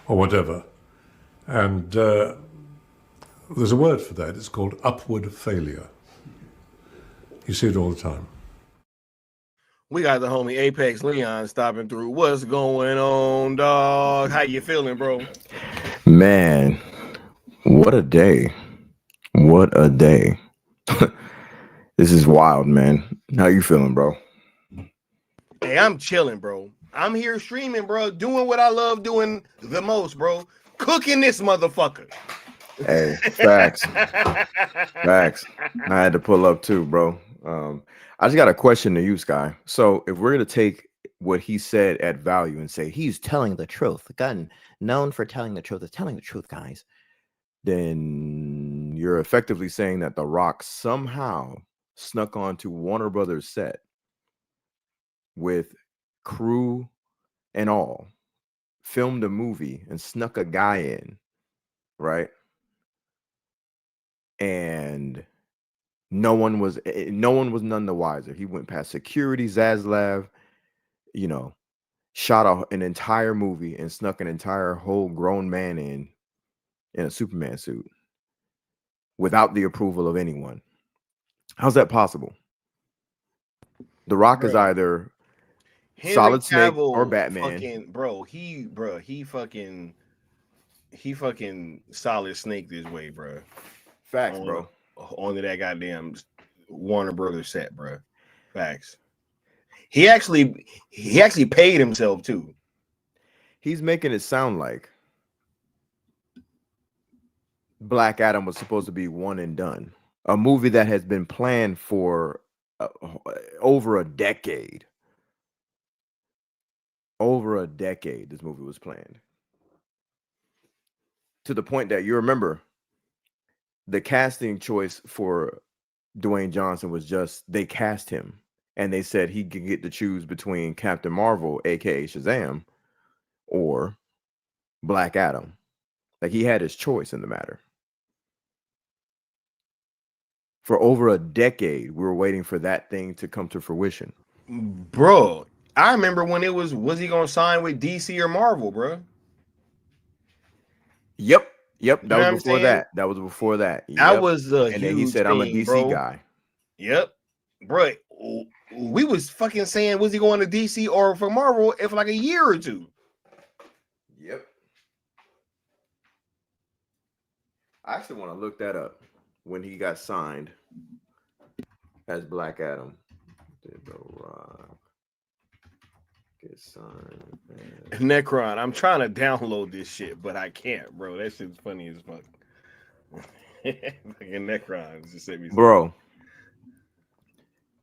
or whatever. And there's a word for that. It's called upward failure. You see it all the time. We got the homie Apex Leon stopping through. What's going on, dog? How you feeling, bro? Man, what a day. What a day. This is wild, man. How you feeling, bro? Hey, I'm chilling, bro. I'm here streaming, bro, doing what I love doing the most, bro. Cooking this motherfucker. Hey, facts. Facts. I had to pull up too, bro. I just got a question to you, Sky. So if we're going to take what he said at value and say he's telling the truth, Gunn, known for telling the truth, is telling the truth, guys, then you're effectively saying that The Rock somehow snuck onto Warner Brothers set with crew and all, filmed a movie and snuck a guy in, right? And no one was none the wiser. He went past security, Zaslav, you know, shot an entire movie and snuck an entire whole grown man in a Superman suit without the approval of anyone. How's that possible? The Rock is either Henry Solid Snake Cavill or Batman. He fucking Solid Snake this way, bro. Facts, bro. Onto that goddamn Warner Brothers set, bro. Facts. He actually paid himself too. He's making it sound like Black Adam was supposed to be one and done. A movie that has been planned for over a decade. Over a decade, this movie was planned. To the point that you remember the casting choice for Dwayne Johnson was just they cast him and they said he could get to choose between Captain Marvel, aka Shazam, or Black Adam. Like he had his choice in the matter. For over a decade, we were waiting for that thing to come to fruition. Bro, I remember when it was he gonna sign with DC or Marvel, bro? Yep. That was before that. That was before that. That was a and then he said, "I'm a DC guy." Yep, bro. We was fucking saying, was he going to DC or for Marvel for like a year or two? Yep. I actually want to look that up when he got signed as Black Adam. Did The Rock get signed? Necron. I'm trying to download this shit, but I can't, bro. That shit's funny as fuck. Fucking Necron just sent me. Bro,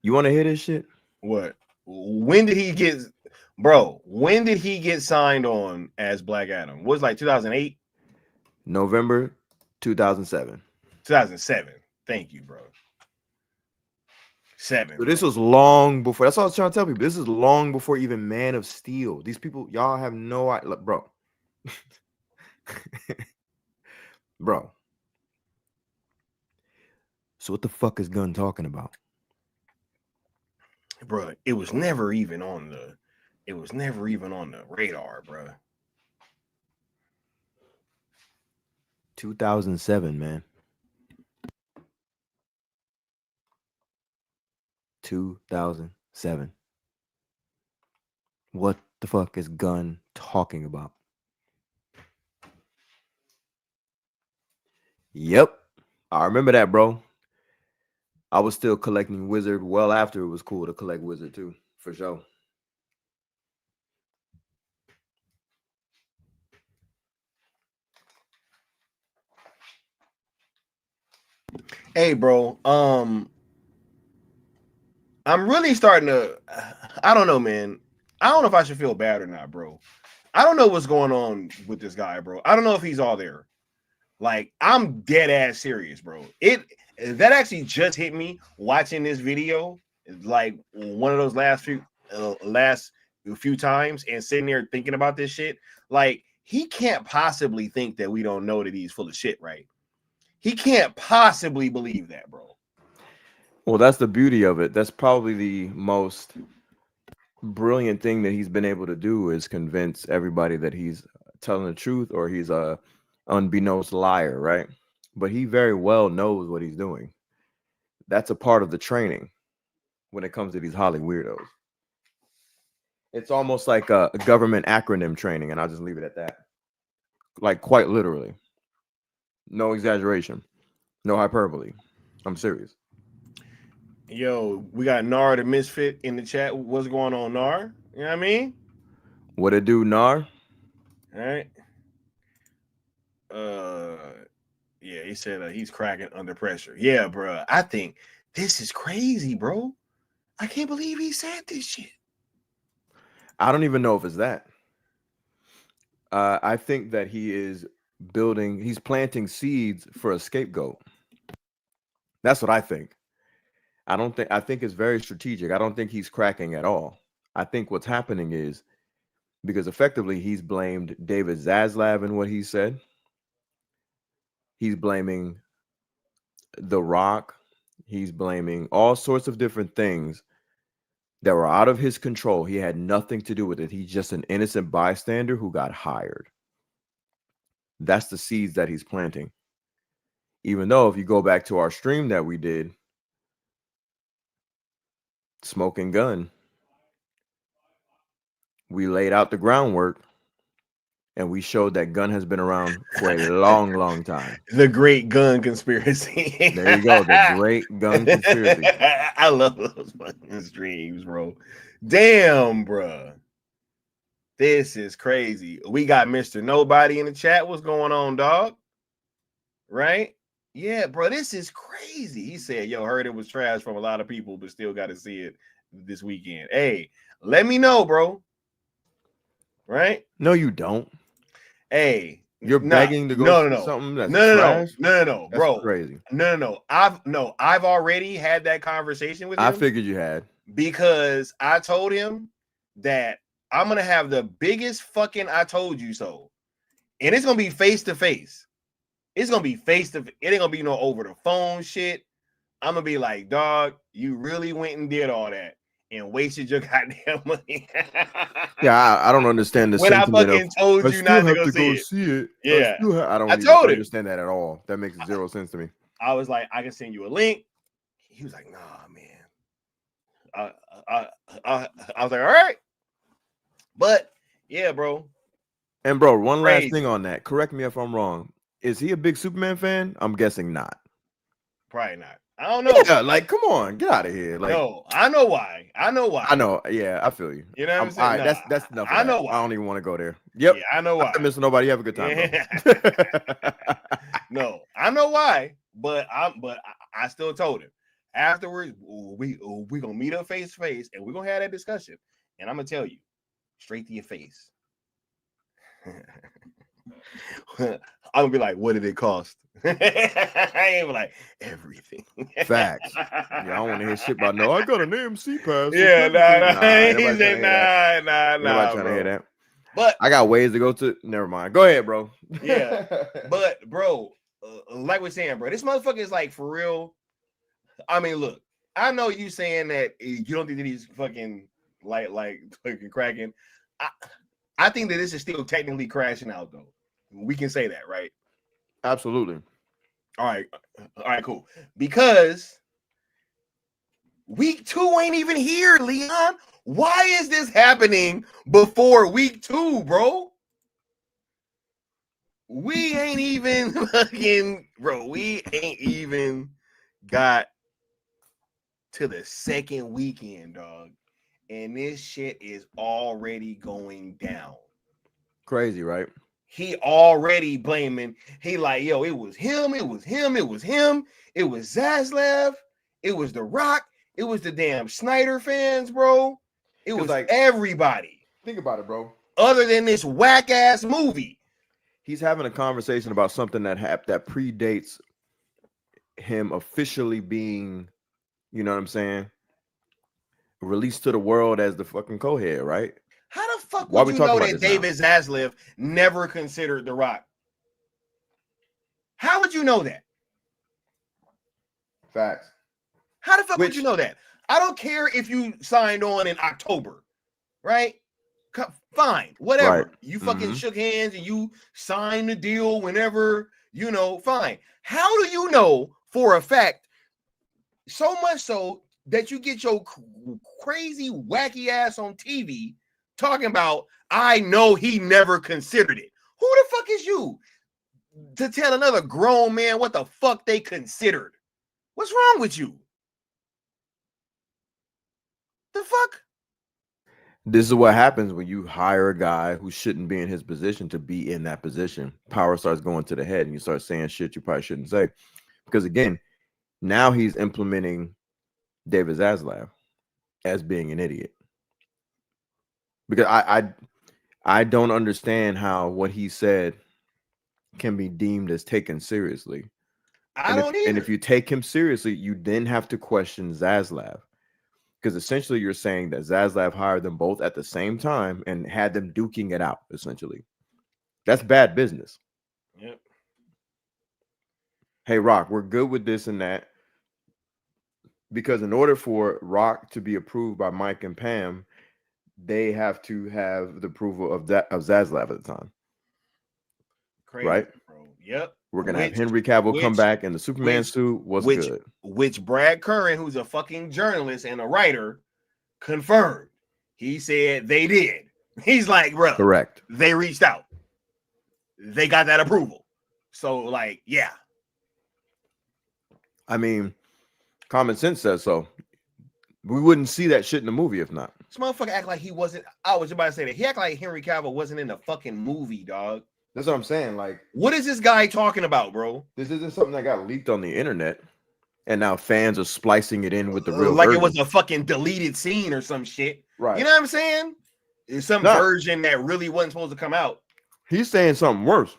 you want to hear this shit? What? When did he get, bro? When did he get signed on as Black Adam? Was like 2008, November 2007. 2007. Thank you, bro. 7. So this was long before. That's what I was trying to tell people. This is long before even Man of Steel. These people, y'all have no idea, look, bro. Bro. So what the fuck is Gunn talking about? Bro, it was never even on the radar, bro. 2007, man. 2007. What the fuck is Gunn talking about? Yep. I remember that, bro. I was still collecting Wizard well after it was cool to collect Wizard too, for sure. Hey, bro. I'm really starting to. I don't know, man. I don't know if I should feel bad or not, bro. I don't know what's going on with this guy, bro. I don't know if he's all there. Like, I'm dead ass serious, bro. That actually just hit me watching this video, like one of those last few times, and sitting there thinking about this shit. Like, he can't possibly think that we don't know that he's full of shit, right? He can't possibly believe that, bro. Well, that's the beauty of it. That's probably the most brilliant thing that he's been able to do, is convince everybody that he's telling the truth or he's a unbeknownst liar, right? But he very well knows what he's doing. That's a part of the training when it comes to these Holly weirdos. It's almost like a government acronym training, and I'll just leave it at that. Like, quite literally. No exaggeration. No hyperbole. I'm serious. Yo, we got Nar the Misfit in the chat. What's going on, Nar? You know what I mean? What it do, Nar? All right. Yeah, he said he's cracking under pressure. Yeah, bro. I think this is crazy, bro. I can't believe he said this shit. I don't even know if it's that. I think that he's planting seeds for a scapegoat. That's what I think. I think it's very strategic. I don't think he's cracking at all. I think what's happening is, because effectively he's blamed David Zaslav in what he said. He's blaming The Rock. He's blaming all sorts of different things that were out of his control. He had nothing to do with it. He's just an innocent bystander who got hired. That's the seeds that he's planting. Even though, if you go back to our stream that we did, Smoking Gun, we laid out the groundwork and we showed that Gunn has been around for a long, long time. The Great Gun Conspiracy. There you go. The Great Gun Conspiracy. I love those fucking streams, bro. Damn, bro. This is crazy. We got Mr. Nobody in the chat. What's going on, dog? Right? Yeah, bro. This is crazy. He said, yo, heard it was trash from a lot of people, but still got to see it this weekend. Hey, let me know, bro. Right? No, you don't. Hey, you're begging to go no. something that's no, that's bro. Crazy. No. I've already had that conversation with him. I figured you had, because I told him that I'm gonna have the biggest fucking I told you so, and it's gonna be face to face. It's gonna be face to. It ain't gonna be no over the phone shit. I'm gonna be like, dog, you really went and did all that and wasted your goddamn money. Yeah, I don't understand the when I sentiment fucking of, told you not to go see it. Yeah, I don't understand that at all. That makes zero sense to me. I was like, I can send you a link. He was like, nah, man. I was like, all right. But yeah, bro. And bro, one last thing on that. Correct me if I'm wrong. Is he a big Superman fan? I'm guessing not. Probably not. I don't know. Yeah, like, come on, get out of here. Like, no, I know why. I know. Yeah, I feel you. You know what I'm saying? All right, that's enough. I know why. I don't even want to go there. Yep. Yeah, I know why. Mr. Nobody, have a good time. No, I know why. But I still told him, afterwards, we gonna meet up face to face, and we're gonna have that discussion. And I'm gonna tell you straight to your face. I'm gonna be like, what did it cost? I ain't like everything. Facts. Yeah, I don't want to hear shit about no. I got an AMC pass. Yeah, nah. Nobody trying to hear that. But I got ways to go to. Never mind. Go ahead, bro. Yeah, but bro, like we're saying, bro, this motherfucker is like for real. I mean, look, I know you saying that you don't think that he's fucking like fucking cracking. I think that this is still technically crashing out, though. We can say that, right? Absolutely. All right, cool. Because week 2 ain't even here, Leon. Why is this happening before week 2, bro? We ain't even fucking, bro. We ain't even got to the second weekend, dog. And this shit is already going down. Crazy, right? He already blaming. He like, yo, it was him. It was him. It was him. It was Zaslav. It was The Rock. It was the damn Snyder fans, bro. It was like everybody. Think about it, bro. Other than this whack ass movie. He's having a conversation about something that predates him officially being, you know what I'm saying, released to the world as the fucking co-head, right? How the fuck would you know that David Zaslav never considered The Rock? How would you know that? Facts. How the fuck would you know that? I don't care if you signed on in October, right? Fine, whatever. Right. You fucking shook hands and you signed the deal whenever, you know, fine. How do you know for a fact, so much so that you get your crazy, wacky ass on TV talking about, I know he never considered it. Who the fuck is you to tell another grown man what the fuck they considered? What's wrong with you? The fuck? This is what happens when you hire a guy who shouldn't be in his position to be in that position. Power starts going to the head and you start saying shit you probably shouldn't say. Because again, now he's implementing David Zaslav as being an idiot. Because I don't understand how what he said can be deemed as taken seriously. And if you take him seriously, you then have to question Zaslav. Because essentially you're saying that Zaslav hired them both at the same time and had them duking it out, essentially. That's bad business. Yep. Hey, Rock, we're good with this and that. Because in order for Rock to be approved by Mike and Pam, they have to have the approval of Zaslav at the time. Crazy, right? Bro. Yep. We're going to have Henry Cavill come back in the Superman suit. What's good? Which Brad Curran, who's a fucking journalist and a writer, confirmed. He said they did. He's like, bro. Correct. They reached out. They got that approval. So, like, yeah. I mean, common sense says so. We wouldn't see that shit in the movie if not. This motherfucker act like he wasn't. I was about to say that. He act like Henry Cavill wasn't in the fucking movie, dog. That's what I'm saying. Like, what is this guy talking about, bro? This isn't something that got leaked on the internet, and now fans are splicing it in with the real like version. It was a fucking deleted scene or some shit. Right. You know what I'm saying? It's some version that really wasn't supposed to come out. He's saying something worse.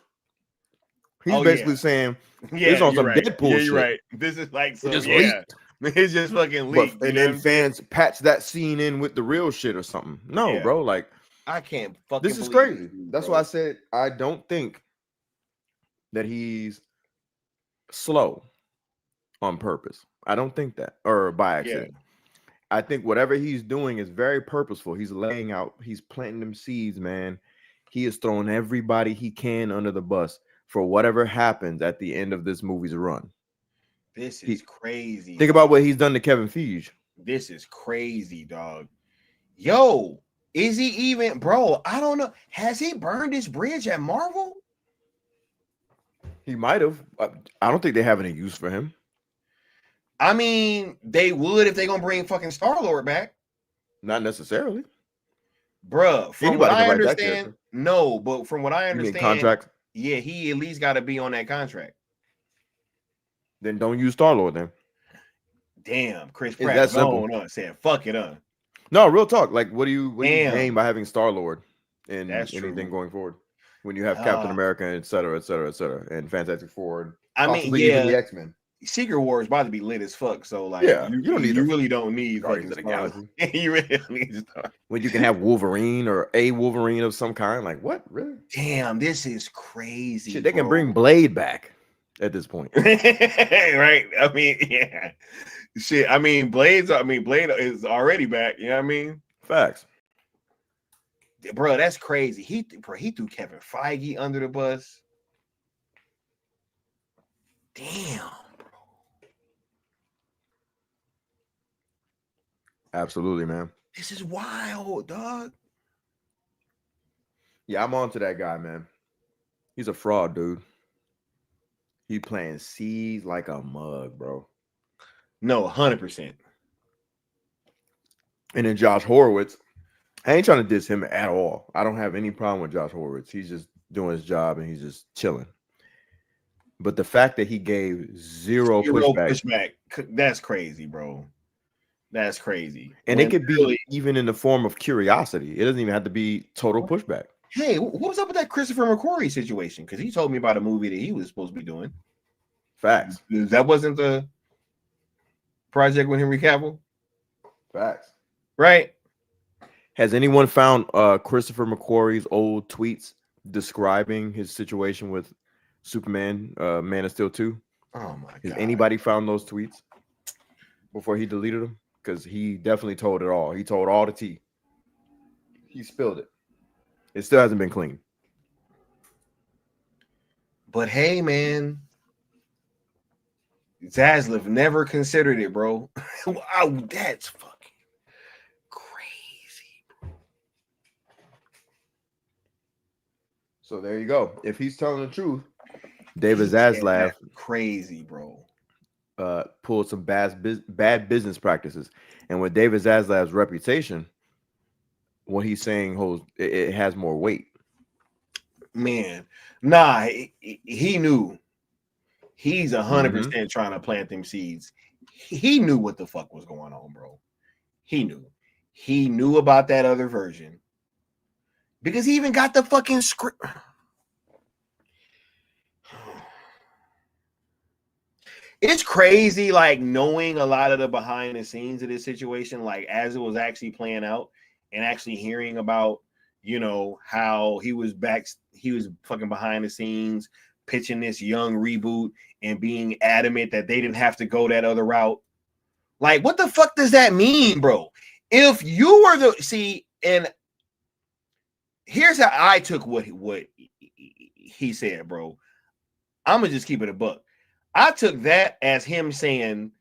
He's basically saying it's on some Deadpool shit. You're right. This is like some, just leaked. It's just fucking leaked. And then fans patch that scene in with the real shit or something. No, bro. Like, I can't fucking. This is crazy. That's why I said I don't think that he's slow on purpose. I don't think that, or by accident. Yeah. I think whatever he's doing is very purposeful. He's laying out, he's planting them seeds, man. He is throwing everybody he can under the bus for whatever happens at the end of this movie's run. This is crazy. Think about what he's done to Kevin Feige. This is crazy, dog. Yo, is he even, bro? I don't know. Has he burned his bridge at Marvel? He might have. I don't think they have any use for him. I mean, they would if they're gonna bring fucking Star-Lord back. Not necessarily, bruh. From what I understand, no. But from what I understand, contract. Yeah, he at least got to be on that contract. Then don't use Star-Lord then. Damn, Chris Is Pratt that simple? said, fuck it up. No, real talk. Like, what do you gain by having Star-Lord in That's anything true. going forward? When you have Captain America, et cetera, and Fantastic Four, I mean, possibly even the X-Men. Secret War is about to be lit as fuck. So, like, you don't need. You really don't need Guardians fucking of the Galaxy. You really don't need Star. When you can have Wolverine or a Wolverine of some kind. Like, what? Really? Damn, this is crazy. Shit, they can bring Blade back at this point. Right? I mean, yeah. Shit. I mean, Blade is already back. You know what I mean? Facts. Bro, that's crazy. He threw Kevin Feige under the bus. Damn, bro. Absolutely, man. This is wild, dog. Yeah, I'm on to that guy, man. He's a fraud, dude. He playing C's like a mug, bro. No, 100%. And then Josh Horowitz, I ain't trying to diss him at all. I don't have any problem with Josh Horowitz. He's just doing his job and he's just chilling. But the fact that he gave zero pushback, that's crazy, bro. That's crazy. And it could be even in the form of curiosity. It doesn't even have to be total pushback. Hey, what was up with that Christopher McQuarrie situation? Because he told me about a movie that he was supposed to be doing. Facts. That wasn't the project with Henry Cavill? Facts. Right? Has anyone found Christopher McQuarrie's old tweets describing his situation with Superman, Man of Steel 2? Oh my God. Has anybody found those tweets before he deleted them? Because he definitely told it all. He told all the tea. He spilled it. It still hasn't been clean. But hey, man, Zaslav never considered it, bro. Wow, that's fucking crazy, bro. So there you go. If he's telling the truth, David Zaslav, crazy, bro, pulled some bad business practices. And with David Zaslav's reputation, what he's saying holds it has more weight. Man, nah, he knew. He's 100% trying to plant them seeds. He knew what the fuck was going on, bro. He knew. He knew about that other version because he even got the fucking script. It's crazy, like knowing a lot of the behind the scenes of this situation, like as it was actually playing out, and actually hearing about, you know, how he was fucking behind the scenes pitching this young reboot and being adamant that they didn't have to go that other route. Like, what the fuck does that mean, bro? If you were and here's how I took what he said, bro. I'm gonna just keep it a buck. I took that as him saying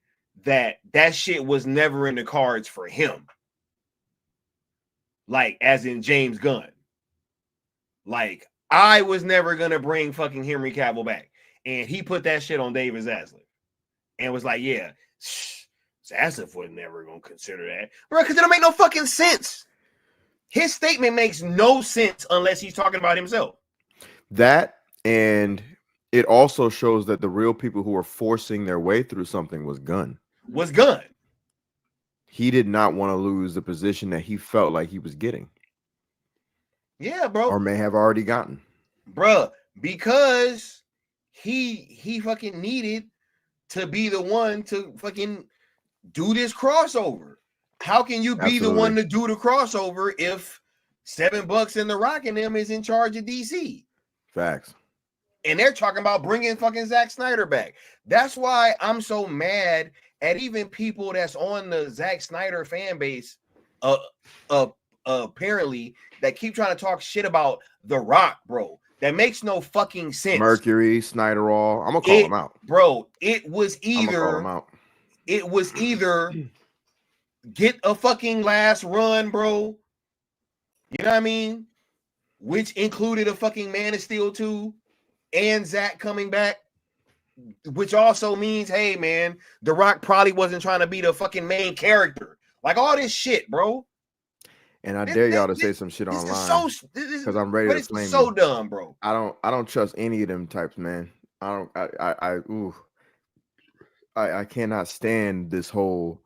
that shit was never in the cards for him. Like, as in James Gunn. Like, I was never gonna bring fucking Henry Cavill back. And he put that shit on David Zaslav. And was like, yeah, Zaslav was never gonna consider that. Bro, because it don't make no fucking sense. His statement makes no sense unless he's talking about himself. That, and it also shows that the real people who were forcing their way through something was Gunn. He did not want to lose the position that he felt like he was getting. Yeah, bro. Or may have already gotten. Bruh, because he fucking needed to be the one to fucking do this crossover. How can you be the one to do the crossover if $7 in the Rock and them is in charge of DC? Facts. And they're talking about bringing fucking Zack Snyder back. That's why I'm so mad at even people that's on the Zack Snyder fan base, apparently, that keep trying to talk shit about The Rock, bro. That makes no fucking sense. McQuarrie, Snyder, all. I'm gonna call him out, bro. It was either get a fucking last run, bro. You know what I mean? Which included a fucking Man of Steel 2 and Zack coming back. Which also means, hey, man, The Rock probably wasn't trying to be the fucking main character. Like all this shit, bro. And I dare y'all to say some shit online because I'm ready to flame so dumb, bro. I don't trust any of them types, man. I cannot stand this whole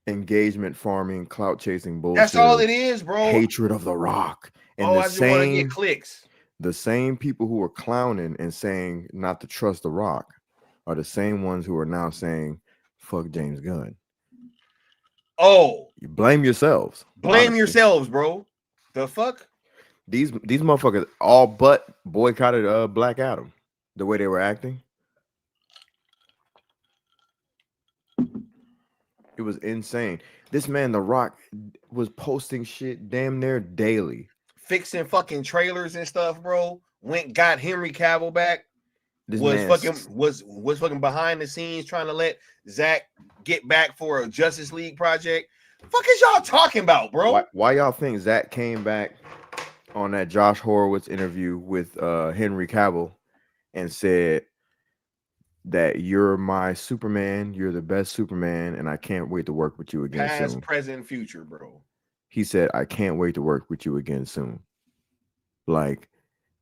engagement farming, clout chasing bullshit. That's all it is, bro. Hatred of The Rock. And I just want to get clicks. The same people who are clowning and saying not to trust The Rock are the same ones who are now saying fuck James Gunn. Oh, you blame yourselves. Blame yourselves, bro. The fuck? These motherfuckers all but boycotted Black Adam the way they were acting. It was insane. This man, The Rock, was posting shit damn near daily. Fixing fucking trailers and stuff, bro. Got Henry Cavill back. This was fucking behind the scenes trying to let Zach get back for a Justice League project. Fuck is y'all talking about, bro? Why y'all think Zach came back on that Josh Horowitz interview with Henry Cavill and said that you're my Superman, you're the best Superman, and I can't wait to work with you again Past, soon. present, future, bro. He said, I can't wait to work with you again soon. Like,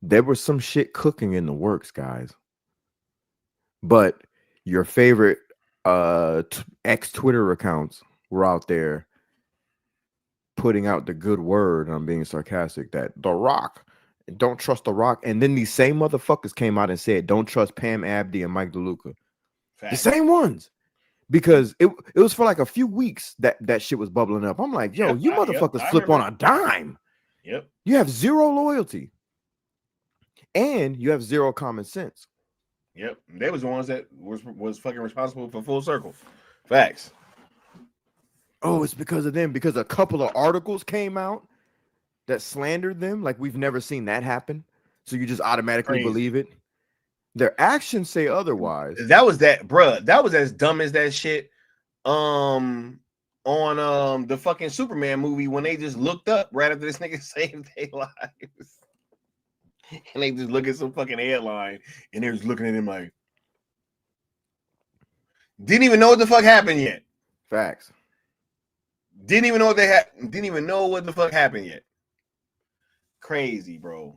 there was some shit cooking in the works, guys. But your favorite ex-Twitter accounts were out there putting out the good word, and I'm being sarcastic, that The Rock, don't trust The Rock. And then these same motherfuckers came out and said, don't trust Pam Abdi and Mike DeLuca. The same ones. Because it was for like a few weeks that shit was bubbling up. I'm like, yo, you motherfuckers flip on a dime. Yep. You have zero loyalty. And you have zero common sense. Yep. They was the ones that was fucking responsible for Full Circle. Facts. Oh, it's because of them. Because a couple of articles came out that slandered them. Like, we've never seen that happen. So you just automatically believe it. Their actions say otherwise. That was as dumb as that shit on the fucking Superman movie when they just looked up right after this nigga saved their lives. And they just look at some fucking headline and they're just looking at him like, didn't even know what the fuck happened yet. Facts. Didn't even know what the fuck happened yet. Crazy, bro.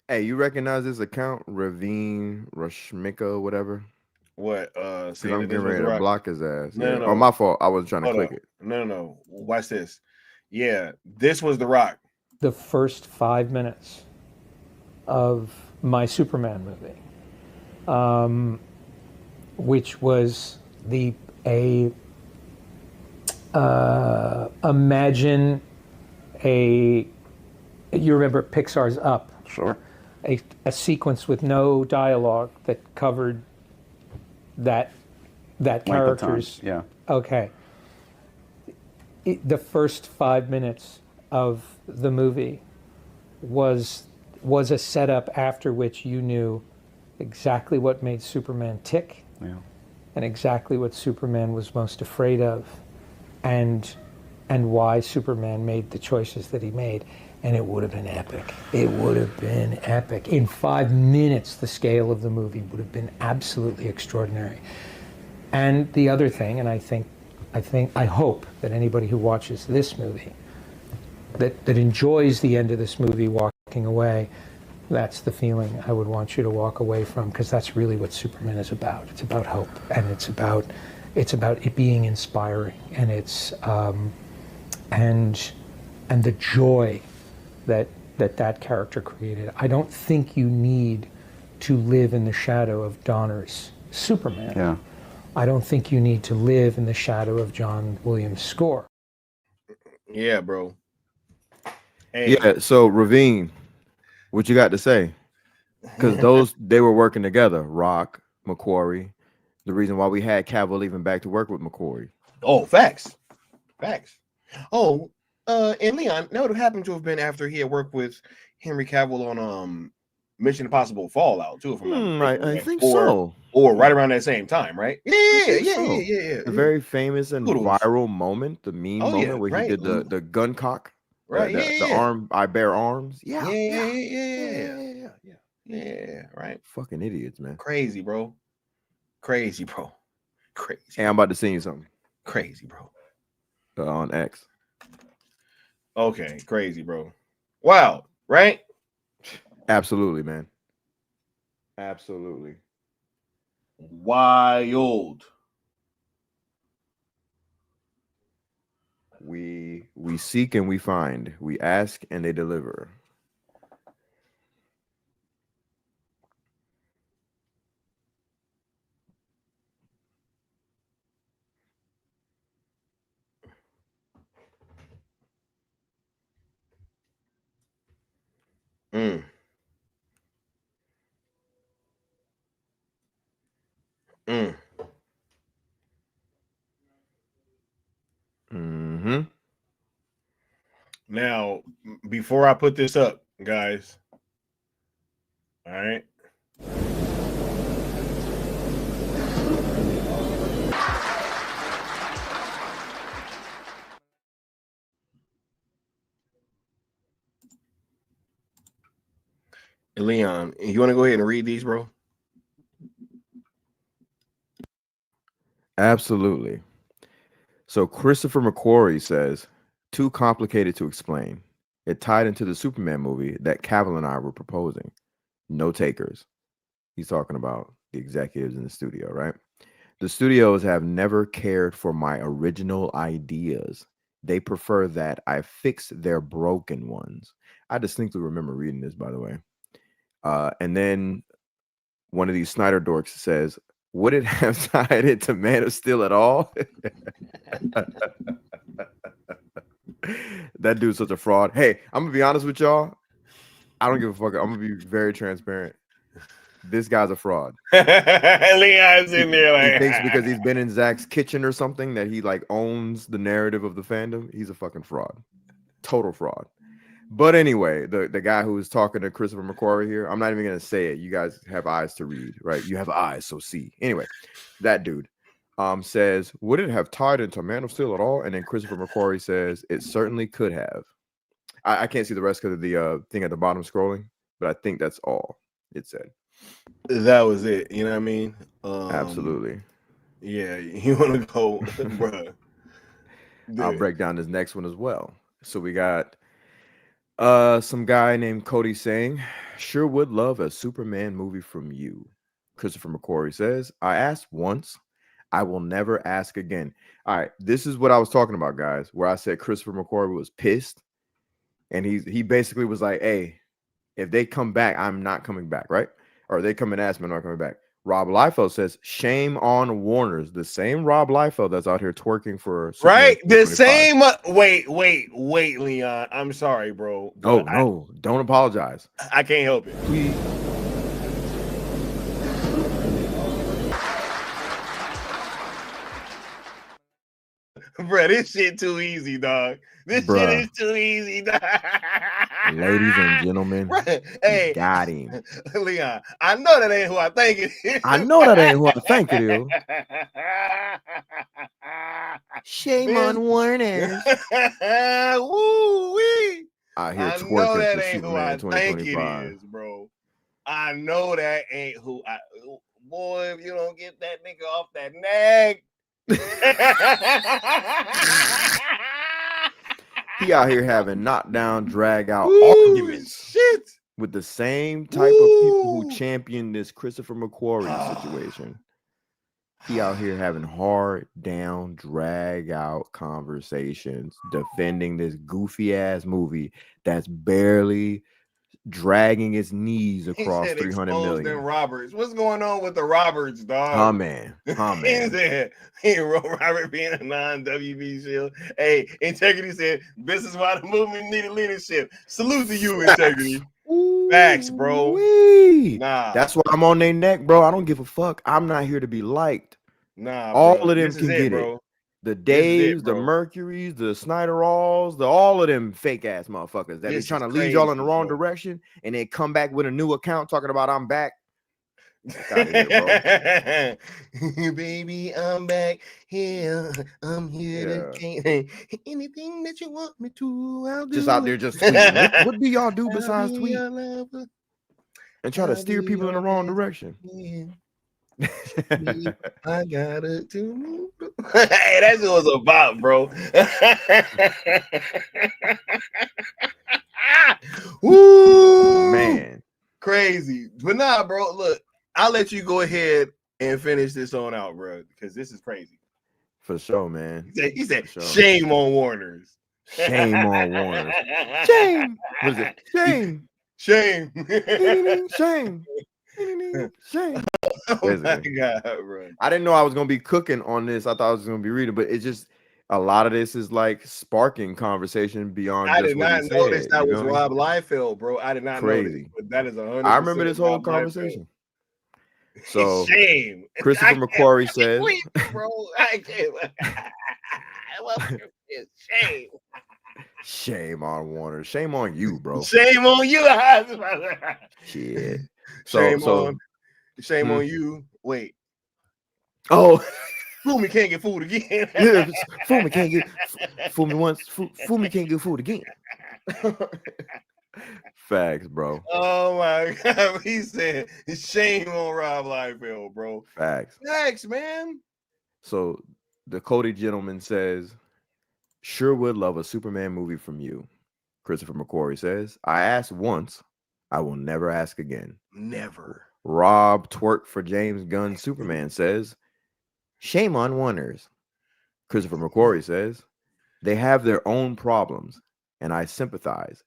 Hey, you recognize this account, Ravine Rashmika, whatever? What? I'm getting ready to block his ass. No. Oh, my fault. I wasn't trying to click it. No. Watch this. Yeah, this was The Rock. The first 5 minutes of my Superman movie, which was imagine you remember Pixar's Up? Sure. A sequence with no dialogue that covered that character's. Yeah. Okay. The first 5 minutes of the movie was a setup after which you knew exactly what made Superman tick, and exactly what Superman was most afraid of, and why Superman made the choices that he made. And it would have been epic. It would have been epic. In 5 minutes, the scale of the movie would have been absolutely extraordinary. And the other thing, and I hope that anybody who watches this movie, that enjoys the end of this movie walking away, that's the feeling I would want you to walk away from, because that's really what Superman is about. It's about hope, and it's about it being inspiring, and it's and the joy that character created. I don't think you need to live in the shadow of Donner's Superman. Yeah. I don't think you need to live in the shadow of John Williams' score. Yeah, bro. Hey. Yeah, so Ravine, what you got to say? Because they were working together, Rock, McQuarrie. The reason why we had Cavill even back to work with McQuarrie. Oh, facts. Oh, and Leon, that would have happened to have been after he had worked with Henry Cavill on Mission Impossible Fallout too. I think so. Or right around that same time, right? Yeah. A very famous and viral moment, the meme moment where he did the gun cock. Right. The arm, I bear arms. Yeah. Right. Fucking idiots, man. Crazy, bro. Crazy. Hey, I'm about to send you something. Crazy, bro. On X. Okay, crazy, bro. Wow, right? Absolutely, man. Absolutely. Wild. We seek and we find. We ask and they deliver. Mm. Mm. Mm-hmm. Now, before I put this up, guys, all right. Leon, you want to go ahead and read these, bro? Absolutely. So Christopher McQuarrie says, too complicated to explain. It tied into the Superman movie that Cavill and I were proposing. No takers. He's talking about the executives in the studio, right? The studios have never cared for my original ideas. They prefer that I fix their broken ones. I distinctly remember reading this, by the way. And then one of these Snyder dorks says, would it have tied into Man of Steel at all? That dude's such a fraud. Hey, I'm gonna be honest with y'all. I don't give a fuck. I'm gonna be very transparent. This guy's a fraud. Leon's in there like he thinks because he's been in Zach's kitchen or something that he like owns the narrative of the fandom. He's a fucking fraud. Total fraud. But anyway, the guy who was talking to Christopher McQuarrie here, I'm not even gonna say it. You guys have eyes to read, right? You have eyes, so see. Anyway, that dude says, would it have tied into Man of Steel at all? And then Christopher McQuarrie says, it certainly could have. I can't see the rest because of the thing at the bottom scrolling, but I think that's all it said. That was it. You know what I mean? Absolutely. Yeah, you want to go, bro? I'll break down this next one as well. So we got some guy named Cody saying, sure would love a Superman movie from you. Christopher McQuarrie says, I asked once, I will never ask again. All right, this is what I was talking about, guys, where I said Christopher McQuarrie was pissed. And he basically was like, hey, if they come back, I'm not coming back, right? Or they come and ask me, I'm not coming back. Rob Liefeld says, shame on Warner's. The same Rob Liefeld that's out here twerking for Superman right. The 25. same. Wait, Leon. I'm sorry, bro. Oh, no. Don't apologize. I can't help it. Please. Bro, this shit too easy, dog. This shit is too easy, dog. Ladies and gentlemen, hey, got him. Leon, I know that ain't who I think it is. I know that ain't who I think it is. Shame on Warner. Woo-wee. I hear I know twerking that for ain't who Superman I think it 2025. is, bro. I know that ain't who I. Boy, if you don't get that nigga off that nag. He out here having knockdown, drag out arguments with the same type of people who champion this Christopher McQuarrie situation. He out here having hard down, drag out conversations, defending this goofy ass movie that's barely dragging its knees across 300 million. Them Roberts. What's going on with the Roberts, dog? Oh man. He wrote Robert being a non-WB shield. Hey, Integrity said, this is why the movement needed leadership. Salute to you, Integrity. Facts, bro. Nah. That's why I'm on their neck, bro. I don't give a fuck. I'm not here to be liked. Nah, all bro. of them can get bro. it. The Daves, the Mercuries, the Snyder-Alls, all of them fake ass motherfuckers that be trying to lead y'all in the wrong direction and then come back with a new account talking about I'm back. Here, baby, I'm back here. I'm here to change anything that you want me to. I'll do. Just out there, just tweeting. What do y'all do besides tweet and try to steer people in the wrong direction? I gotta do. Hey, that's what it was about, bro. Woo, man, crazy. But nah, bro. Look, I'll let you go ahead and finish this on out, bro, because this is crazy. For sure, man. He said sure. Shame on Warner's. Shame on Warner's. Shame. What is it? Shame. Shame. Shame. Shame. Oh my God, bro. I didn't know I was gonna be cooking on this. I thought I was gonna be reading, but it's just a lot of this is like sparking conversation beyond. I just did what not he notice said, that you was know? Rob Liefeld, bro. I did not Crazy. notice, but that is 100%. I remember this whole Rob conversation. Liefeld. So Shame. Christopher McQuarrie says, bro, I can't. Shame. Shame on Warner. Shame on you, bro. Shame on you. Shit. Shame on you. Wait. Oh. Fool me can't get food again. Yeah, fool me can't get fool me once. Fool me can't get food again. Facts, bro. Oh my God. He said shame on Rob Liefeld, bro. Facts, man. So the Cody gentleman says, sure would love a Superman movie from you. Christopher McQuarrie says, I asked once, I will never ask again. Never. Rob Twerk for James Gunn Superman says, shame on Warner's. Christopher McQuarrie says, they have their own problems, and I sympathize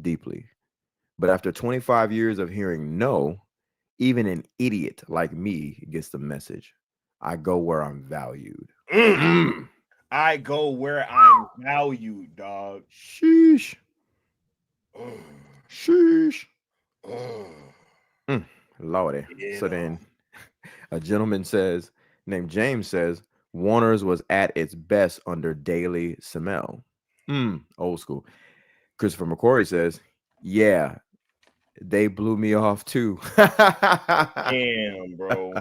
deeply. But after 25 years of hearing no, even an idiot like me gets the message. I go where I'm valued. I go where I'm valued, dog. Sheesh. Sheesh. Lordy. Yeah. So then a gentleman says, named James says, Warner's was at its best under Daily Semel. Old school. Christopher McQuarrie says, yeah, they blew me off too. Damn, bro.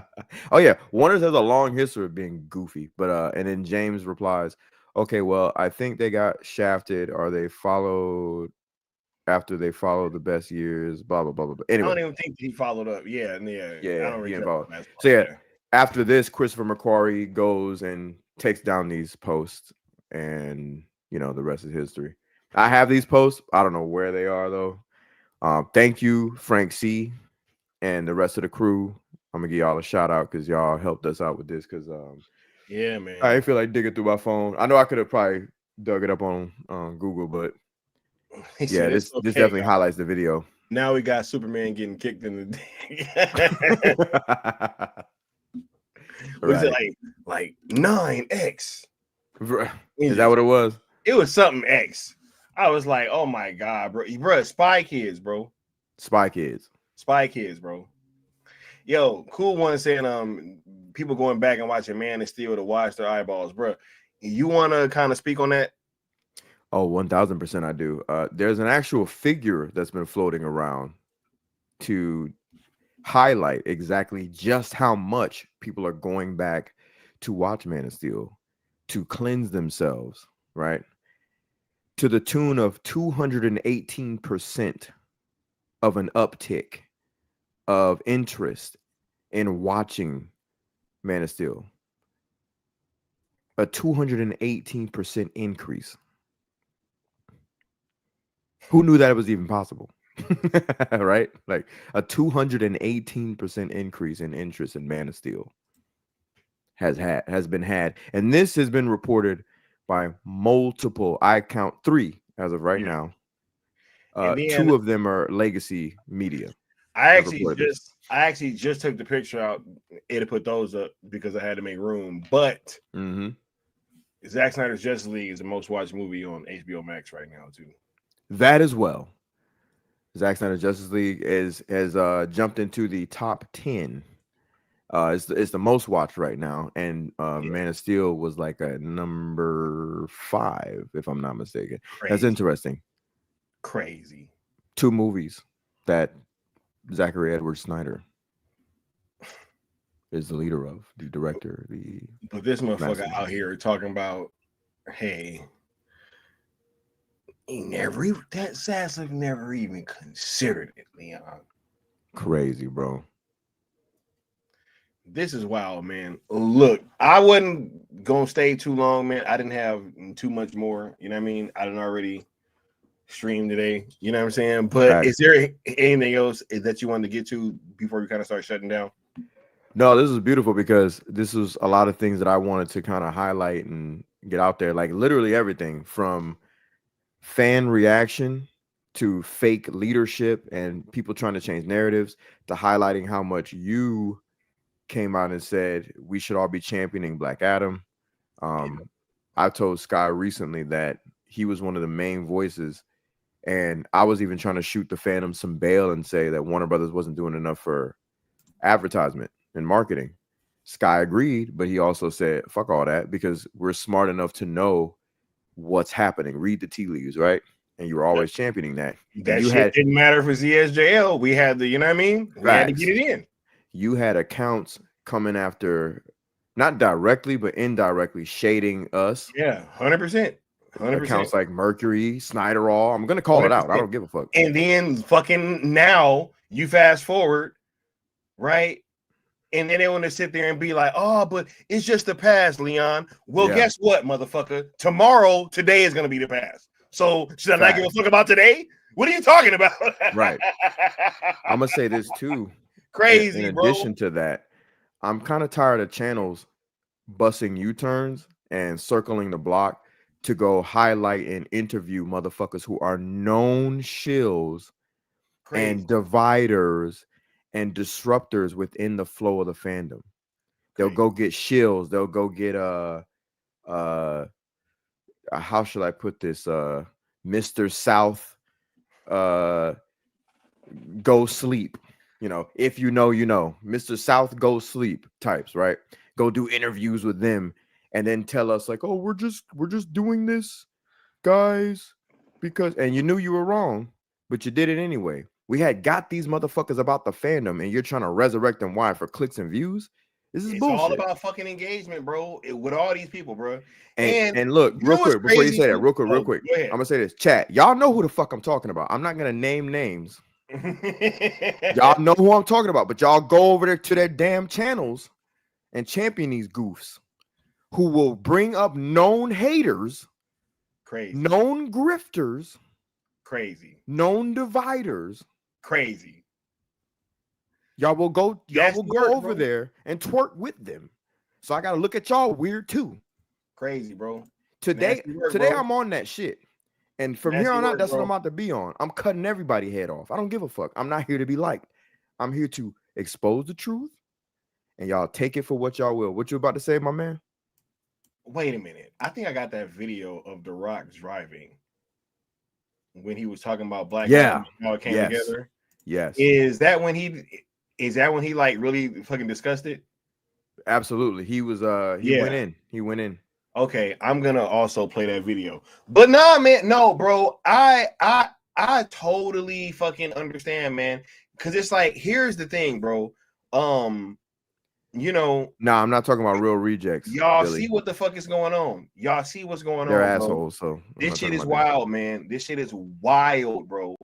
Oh yeah, Warner's has a long history of being goofy, but and then James replies, okay, well, I think they got shafted or they followed after they followed the best years, blah blah blah blah. Anyway, I don't even think he followed up. Yeah. I don't really so yeah, after this, Christopher McQuarrie goes and takes down these posts, and you know the rest is history. I have these posts. I don't know where they are though. Thank you, Frank C, and the rest of the crew. I'm gonna give y'all a shout out because y'all helped us out with this. Because yeah, man, I didn't feel like digging through my phone. I know I could have probably dug it up on Google, but yeah, this definitely highlights the video. Now we got Superman getting kicked in the was it like 9X? Is that what it was? It was something X. I was like, oh my God, bro, Spy Kids, bro. Spy Kids, bro. Yo, cool one saying people going back and watching Man of Steel to wash their eyeballs, bro. You want to kind of speak on that? Oh, 1000% I do. There's an actual figure that's been floating around to highlight exactly just how much people are going back to watch Man of Steel to cleanse themselves, right? To the tune of 218% of an uptick of interest in watching Man of Steel. A 218% increase. Who knew that it was even possible? Right? Like a 218% increase in interest in Man of Steel has been had. And this has been reported by multiple, I count 3 as of right now. 2 of them are legacy media. I actually just took the picture out to put those up because I had to make room. But Zack Snyder's Justice League is the most watched movie on HBO Max right now, too. That as well. Zack Snyder's Justice League has jumped into the top 10. It's the most watched right now, and Man of Steel was like a number 5, if I'm not mistaken. Crazy. That's interesting. Crazy. 2 movies that Zachary Edward Snyder is the leader of, the director. But this motherfucker out here talking about, hey, that Zaslav never even considered it, Leon. Crazy, bro. This is wild, man. Look, I wasn't gonna stay too long, man. I didn't have too much more. You know what I mean? I didn't already stream today. You know what I'm saying? But is there anything else that you wanted to get to before we kind of start shutting down? No, this is beautiful because this was a lot of things that I wanted to kind of highlight and get out there. Like literally everything from fan reaction to fake leadership and people trying to change narratives to highlighting how much you came out and said we should all be championing Black Adam. I told Sky recently that he was one of the main voices, and I was even trying to shoot the fandom some bail and say that Warner Brothers wasn't doing enough for advertisement and marketing. Sky agreed, but he also said, fuck all that, because we're smart enough to know what's happening. Read the tea leaves, right? And you were always championing that. That shit didn't matter for ZSJL. We had the, you know what I mean? We had to get it in. You had accounts coming after, not directly, but indirectly shading us. Yeah, 100%. 100%. Accounts like Mercury, Snyder, all. I'm going to call 100%. It out. I don't give a fuck. And then fucking now, you fast forward, right? And then they want to sit there and be like, oh, but it's just the past, Leon. Well, guess what, motherfucker? Today is going to be the past. So should I not give a fuck about today? What are you talking about? Right. I'm going to say this too. Crazy, in addition to that, I'm kind of tired of channels busting U-turns and circling the block to go highlight and interview motherfuckers who are known shills and dividers and disruptors within the flow of the fandom. They'll go get shills. They'll go get how should I put this? Mr. South go sleep. You know, if you know, you know. Mr. South go sleep types, right? Go do interviews with them and then tell us like, oh, we're just doing this, guys, because, and you knew you were wrong, but you did it anyway. We had got these motherfuckers about the fandom, and you're trying to resurrect them. Why? For clicks and views? This is bullshit. It's all about fucking engagement, bro. With all these people, bro. And look, real quick, before you say that, real quick. I'm gonna say this. Chat, y'all know who the fuck I'm talking about. I'm not gonna name names. Y'all know who I'm talking about, but y'all go over there to their damn channels and champion these goofs who will bring up known haters, crazy, known grifters, crazy, known dividers, crazy. Y'all will go over there and twerk with them. So I gotta look at y'all weird too. Crazy, bro. Today bro. I'm on that shit. And from here on out, that's what I'm about to be on. I'm cutting everybody head off. I don't give a fuck. I'm not here to be liked. I'm here to expose the truth, and y'all take it for what y'all will. What you about to say, my man? Wait a minute. I think I got that video of The Rock driving when he was talking about Black Adam, how it came together. Yes. Is that when he like really fucking discussed it? Absolutely. He was went in. He went in. Okay, I'm gonna also play that video. But nah, man, no, bro. I totally fucking understand, man. Cause it's like, here's the thing, bro. You know, nah, I'm not talking about real rejects. Y'all see what the fuck is going on. Y'all see what's going They're on. They're assholes, so this shit is wild, man. This shit is wild, bro.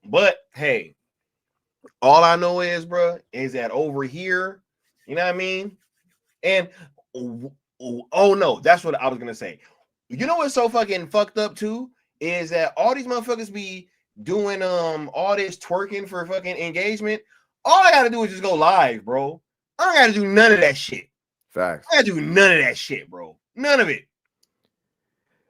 But hey, all I know is, bro, is that over here, you know what I mean? And oh no, that's what I was gonna say. You know what's so fucking fucked up too is that all these motherfuckers be doing all this twerking for fucking engagement. All I gotta do is just go live, bro. I don't gotta do none of that shit. Facts. I gotta do none of that shit, bro. None of it.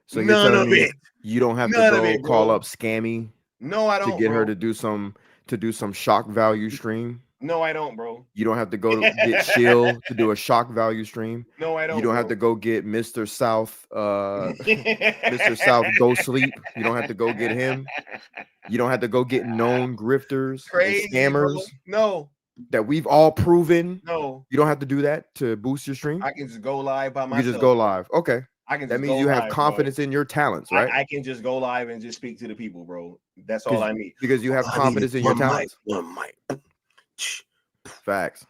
So you're telling me you don't have to go call up Scammy? No, I don't. To get her to do some shock value stream. No, I don't, bro. You don't have to go to get Shield to do a shock value stream. No, I don't. You don't have to go get Mr. South, Mr. South go sleep. You don't have to go get him. You don't have to go get known grifters, and scammers. Bro. No, that we've all proven. No, you don't have to do that to boost your stream. I can just go live by myself. You just go live. Okay. I can. That means you have confidence in your talents, right? I can just go live and just speak to the people, bro. That's all I need. Because you have confidence in your talents. One mic. Facts.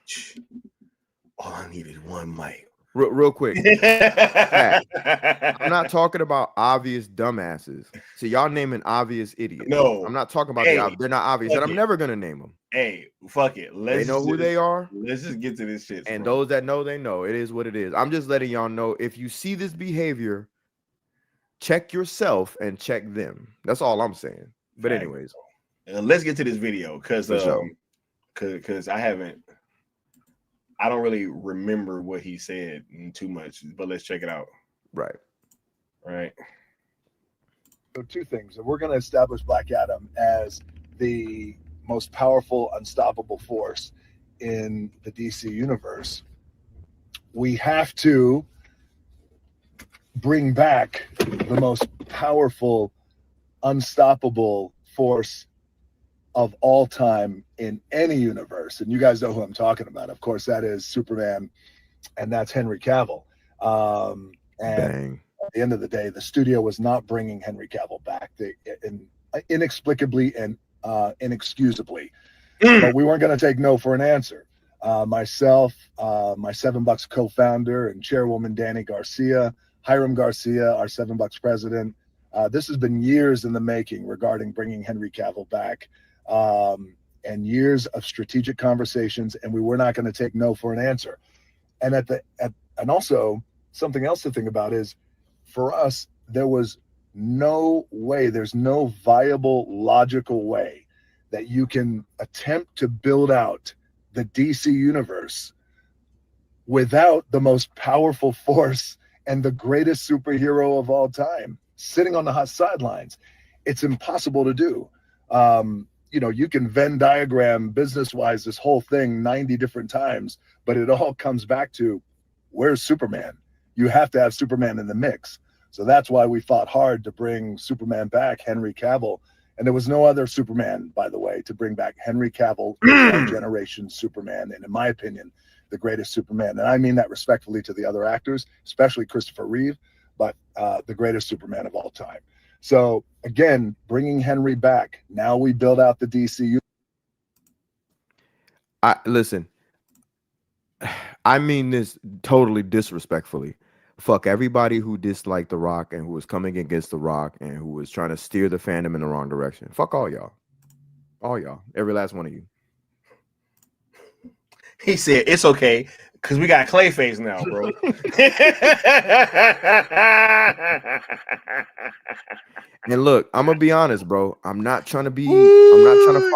All I need is one mic. Real quick. I'm not talking about obvious dumbasses. So y'all naming obvious idiots. No, I'm not talking about the obvious. They're not obvious, and I'm never gonna name them. Hey, fuck it. They know who they are. Let's just get to this shit. And those that know, they know. It is what it is. I'm just letting y'all know, if you see this behavior, check yourself and check them. That's all I'm saying. But anyways, let's get to this video because I haven't. I don't really remember what he said too much, but let's check it out. Right. So two things. We're going to establish Black Adam as the most powerful, unstoppable force in the DC universe. We have to bring back the most powerful, unstoppable force of all time in any universe. And you guys know who I'm talking about. Of course, that is Superman, and that's Henry Cavill. And Bang. at the end of the day, the studio was not bringing Henry Cavill back. They inexplicably and inexcusably. But we weren't going to take no for an answer. Myself, my $7 co-founder and chairwoman Danny Garcia, Hiram Garcia, our $7 president. This has been years in the making regarding bringing Henry Cavill back, and years of strategic conversations, and we were not going to take no for an answer. And and also something else to think about is, for us, there was no way, there's no viable, logical way that you can attempt to build out the DC universe without the most powerful force and the greatest superhero of all time sitting on the hot sidelines. It's impossible to do. You can Venn diagram business-wise this whole thing 90 different times, but it all comes back to, where's Superman? You have to have Superman in the mix. So that's why we fought hard to bring Superman back, Henry Cavill. And there was no other Superman, by the way, to bring back. Henry Cavill is our generation's Superman, and in my opinion, the greatest Superman. And I mean that respectfully to the other actors, especially Christopher Reeve, but the greatest Superman of all time. So again, bringing Henry back. Now we build out the DCU. Listen, I mean this totally disrespectfully. Fuck everybody who disliked The Rock and who was coming against The Rock and who was trying to steer the fandom in the wrong direction. Fuck all y'all. All y'all. Every last one of you. He said, it's okay, because we got Clayface now, bro. And look, I'm gonna be honest, bro. I'm not trying to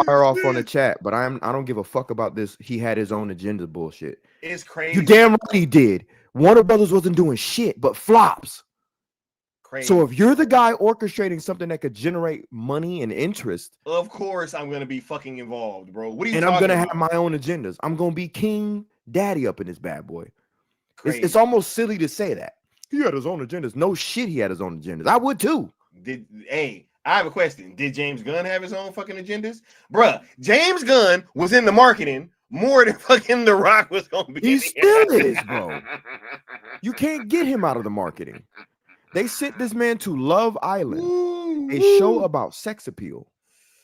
fire off on the chat, but I don't give a fuck about this. He had his own agenda bullshit. It's crazy. You damn right he did. Warner Brothers wasn't doing shit but flops. Crazy. So if you're the guy orchestrating something that could generate money and interest, of course I'm gonna be fucking involved, bro. What are you and talking I'm gonna about? have my own agendas. I'm gonna be king daddy up in this bad boy. It's Crazy. almost silly to say that. He had his own agendas. No shit, he had his own agendas. I would too. I have a question. Did James Gunn have his own fucking agendas? Bruh, James Gunn was in the marketing more than fucking The Rock was gonna be. He still is, bro. You can't get him out of the marketing. They sent this man to Love Island, a show about sex appeal.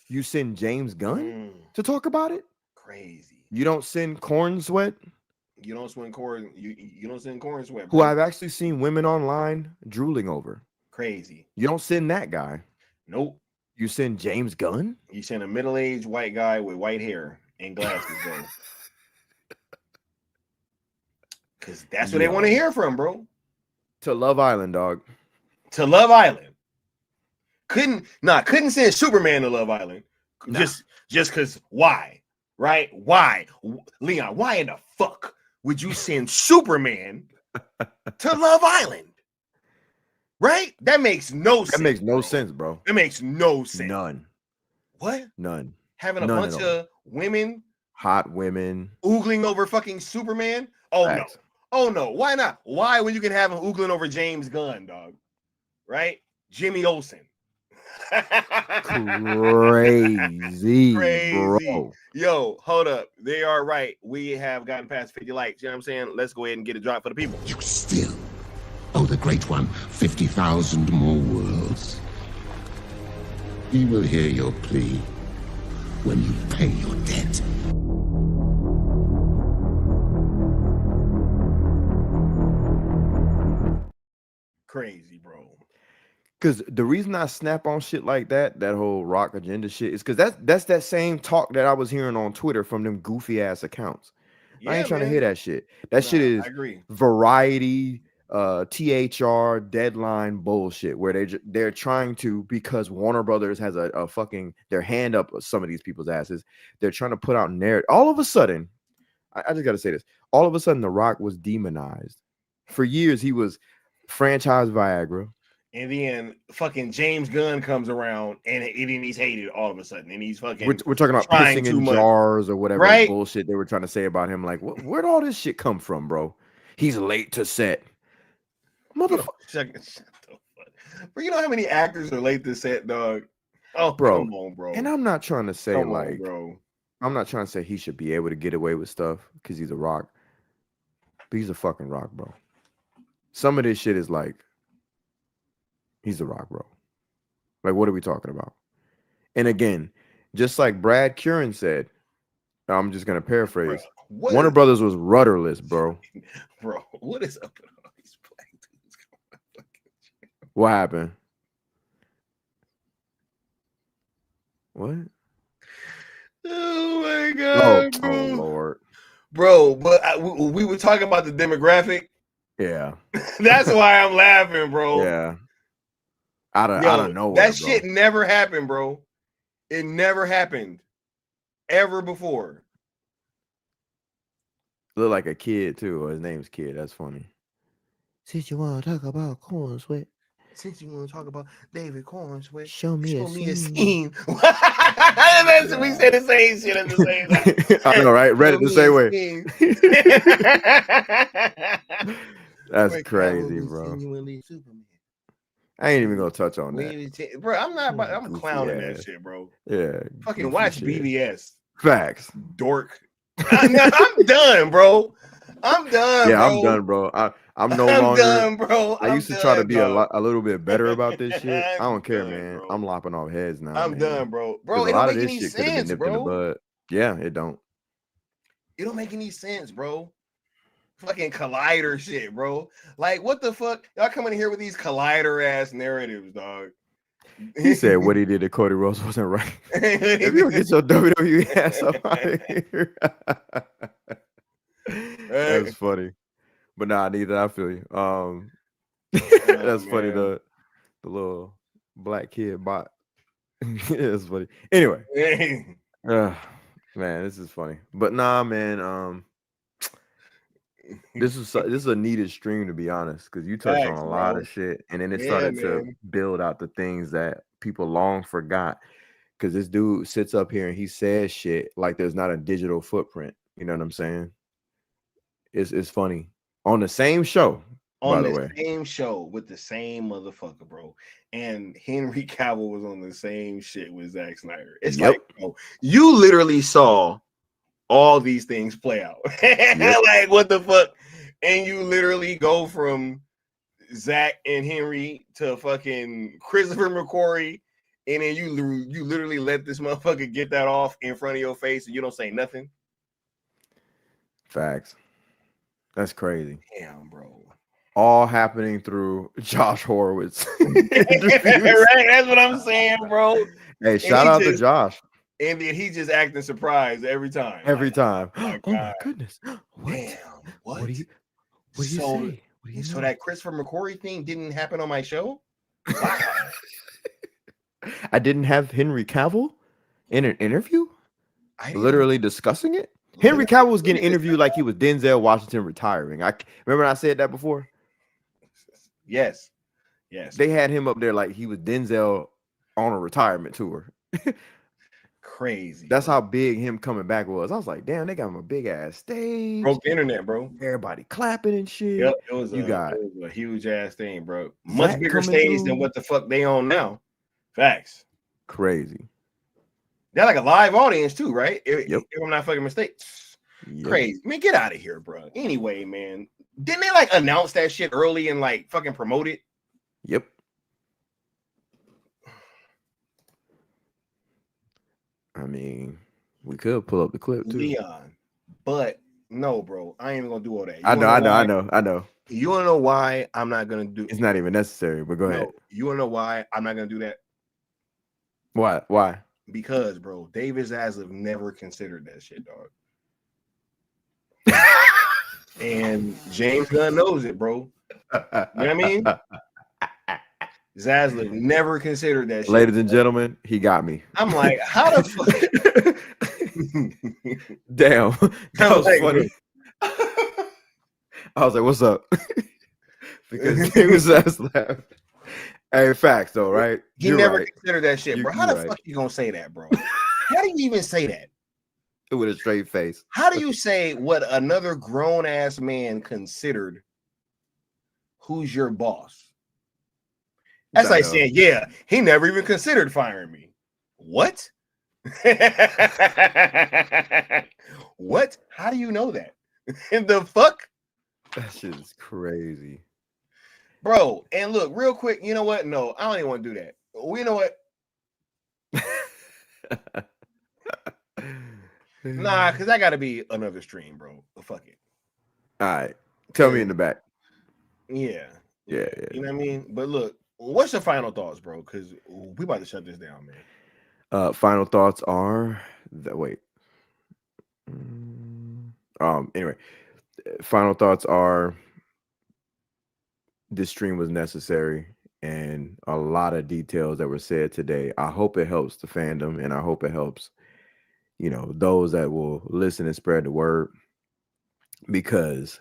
You send James Gunn to talk about it? Crazy. You don't send Corn Sweat? You don't send Corn. You don't send Corn Sweat. Who I've actually seen women online drooling over. Crazy. You don't send that guy. Nope. You send James Gunn? You send a middle-aged white guy with white hair and glasses, bro. Because that's what they want to hear from, bro. To Love Island, dog. To Love Island. Couldn't send Superman to Love Island. Nah. Just because why? Right? Why? Leon, why in the fuck would you send Superman to Love Island? Right? That makes no sense. That makes no sense, bro. It makes no sense. None. What? None. Having a None bunch of women, hot women, oogling over fucking Superman? Oh, Facts. no. Oh, no. Why not? Why when you can have him oogling over James Gunn, dog? Right? Jimmy Olsen. Crazy, bro. Yo, hold up. They are right. We have gotten past 50 likes. You know what I'm saying? Let's go ahead and get a drop for the people. You still owe the Great One 50,000 more worlds. He will hear your plea when you pay your debt. Crazy, bro. Because the reason I snap on shit like that whole Rock agenda shit, is because that's that same talk that I was hearing on Twitter from them goofy ass accounts. Yeah, I ain't trying to man. hear that shit. That shit is I agree. Variety, THR, Deadline bullshit, where they're trying to, because Warner Brothers has a fucking their hand up some of these people's asses. They're trying to put out narrative. All of a sudden, I just got to say this. All of a sudden, The Rock was demonized. For years, he was franchise Viagra. And then fucking James Gunn comes around and he's hated all of a sudden. And he's fucking We're talking about pissing in jars or whatever bullshit they were trying to say about him. Like, where'd all this shit come from, bro? He's late to set. Motherfucker. Shut the fuck. Bro, you know how many actors are late to set, dog? Oh, bro. Come on, bro. And I'm not trying to say bro. I'm not trying to say he should be able to get away with stuff because he's a Rock. But he's a fucking Rock, bro. Some of this shit is like, he's the Rock, bro. Like, what are we talking about? And again, just like Brad Curran said, I'm just gonna paraphrase. Bro, Warner Brothers was rudderless, bro. Bro, what is up with all these black dudes? What happened? What? Oh my god! Oh Lord, bro. But we were talking about the demographic. Yeah, that's why I'm laughing, bro. Yeah. I don't know. That shit never happened, bro. It never happened ever before. Look like a kid too. His name's Kid. That's funny. Since you want to talk about corn sweat. Since you want to talk about David Corn Sweat. Show me a scene. We said the same shit at the same time. I know, right? Read it the same way. That's crazy, bro. I ain't even gonna touch on that, bro. I'm clowning that shit, bro. Yeah, fucking watch BBS. Facts, dork. I'm done, bro. I'm done. Yeah, bro. I'm done, bro. I'm no longer. Done, bro. I used to try to be a little bit better about this shit. I don't care, man. Bro. I'm lopping off heads now. I'm done, bro. Bro, it a lot don't of make this any shit sense, bro. In the bud. Yeah, it don't. It don't make any sense, bro. Fucking Collider shit, bro. Like, what the fuck? Y'all coming in here with these Collider ass narratives, dog. He said what he did to Cody Rhodes wasn't right. If you don't get your WWE ass up out of here. That's funny. But nah, neither. I feel you. That's funny. The little black kid bot. It's funny. Anyway. Man, this is funny. But nah, man. This is a needed stream, to be honest, because you touched on a lot of shit, and then it started to build out the things that people long forgot. Because this dude sits up here and he says shit like there's not a digital footprint. You know what I'm saying? It's funny. On the same show, on by the way. Same show with the same motherfucker, bro. And Henry Cavill was on the same shit with Zack Snyder. It's like, bro, you literally saw all these things play out. Like, what the fuck? And you literally go from Zack and Henry to fucking Christopher McQuarrie, and then you literally let this motherfucker get that off in front of your face, and you don't say nothing. Facts. That's crazy. Damn, bro. All happening through Josh Horowitz. Right? That's what I'm saying, bro. Hey, shout out to Josh. And then he just acting surprised every time. Every time. Oh my goodness. What? Damn. What do you say? So that Christopher McQuarrie thing didn't happen on my show? Wow. I didn't have Henry Cavill in an interview? Literally discussing it? Henry Cavill was getting interviewed like he was Denzel Washington retiring. I remember I said that before? Yes. They had him up there like he was Denzel on a retirement tour. Crazy. That's how big him coming back was. I was like, damn, they got him a big ass stage. Broke the internet, bro. Everybody clapping and shit. Yep, it was a huge ass thing, bro. Much bigger stage than what the fuck they own now. Facts. Crazy. They're like a live audience too, right? Yep. If I'm not fucking mistaken. Crazy. I mean, get out of here, bro. Anyway, man. Didn't they like announce that shit early and like fucking promote it? Yep. I mean, we could pull up the clip too. Leon. But no, bro. I ain't even gonna do all that. I know. You wanna know why I'm not gonna do it's not even necessary, but go ahead. You wanna know why I'm not gonna do that? Why? Because, bro, David Zaslav never considered that shit, dog. And James Gunn knows it, bro. You know what I mean? Zaslav never considered that shit. Ladies and gentlemen, he got me. I'm like, how the fuck? Damn, that was funny. I was like, "What's up?" Because his name was Zaslav. Hey, facts though, right? He never considered that shit, bro. How the right. fuck you gonna say that, bro? How do you even say that? With a straight face. How do you say what another grown ass man considered who's your boss? That's like saying, yeah, he never even considered firing me. What? What? How do you know that? In the fuck? That shit is crazy. Bro, and look, real quick, you know what? No, I don't even want to do that. You know what? Nah, because that got to be another stream, bro. Fuck it. All right. Tell me in the back. Yeah. Yeah. You know what I mean? But look, what's your final thoughts, bro? Because we about to shut this down, man. Final thoughts are that wait. Anyway, final thoughts are this stream was necessary and a lot of details that were said today. I hope it helps the fandom and I hope it helps, those that will listen and spread the word, because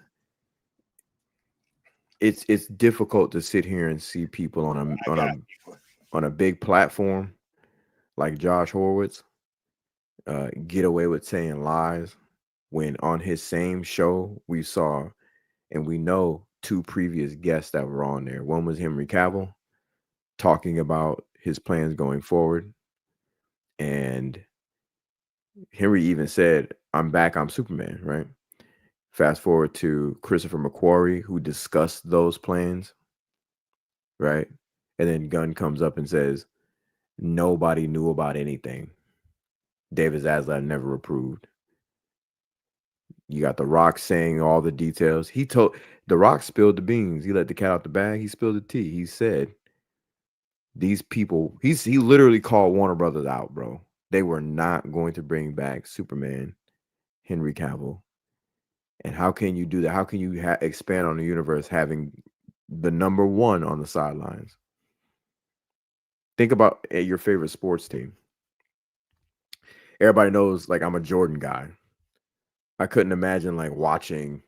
it's difficult to sit here and see people on a big platform like Josh Horowitz get away with saying lies when on his same show we saw and we know two previous guests that were on there. One was Henry Cavill talking about his plans going forward, and Henry even said, "I'm back, I'm Superman," right? Fast forward to Christopher McQuarrie, who discussed those plans, right? And then Gunn comes up and says, nobody knew about anything. David Zaslav never approved. You got The Rock saying all the details. The Rock spilled the beans. He let the cat out the bag. He spilled the tea. He said, these people, he literally called Warner Brothers out, bro. They were not going to bring back Superman, Henry Cavill. And how can you do that? How can you expand on the universe having the number one on the sidelines? Think about your favorite sports team. Everybody knows, like, I'm a Jordan guy. I couldn't imagine, like, watching,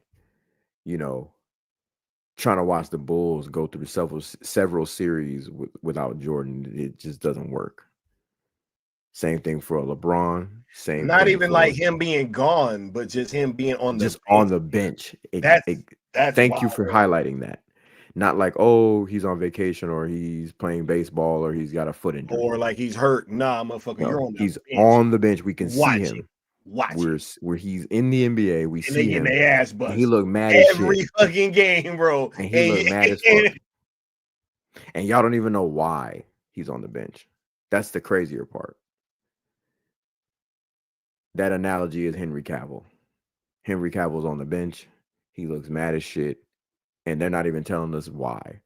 trying to watch the Bulls go through several series without Jordan. It just doesn't work. Same thing for LeBron. Not even like him being gone, but just him being on the bench. Thank you for highlighting that. Not like, oh, he's on vacation or he's playing baseball or he's got a foot injury or like he's hurt. Nah, motherfucker, no, you're on the he's bench. On the bench. We can Watch see him. Where he's in the NBA. We and see him. Their ass bust. He looked mad as shit every fucking game, bro. And he looked mad as fuck. And y'all don't even know why he's on the bench. That's the crazier part. That analogy is Henry Cavill. Henry Cavill's on the bench. He looks mad as shit. And they're not even telling us why.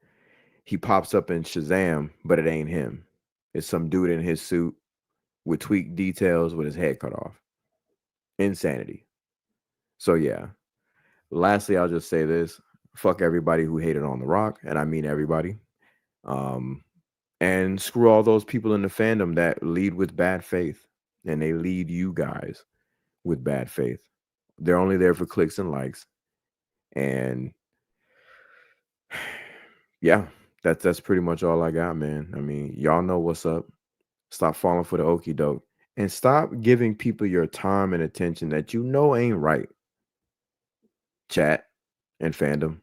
He pops up in Shazam, but it ain't him. It's some dude in his suit with tweaked details with his head cut off. Insanity. So yeah. Lastly, I'll just say this. Fuck everybody who hated on The Rock. And I mean everybody. And screw all those people in the fandom that lead with bad faith. And they lead you guys with bad faith. They're only there for clicks and likes. And yeah, that's pretty much all I got, man. I mean, y'all know what's up. Stop falling for the okie doke. And stop giving people your time and attention that you know ain't right. Chat and fandom.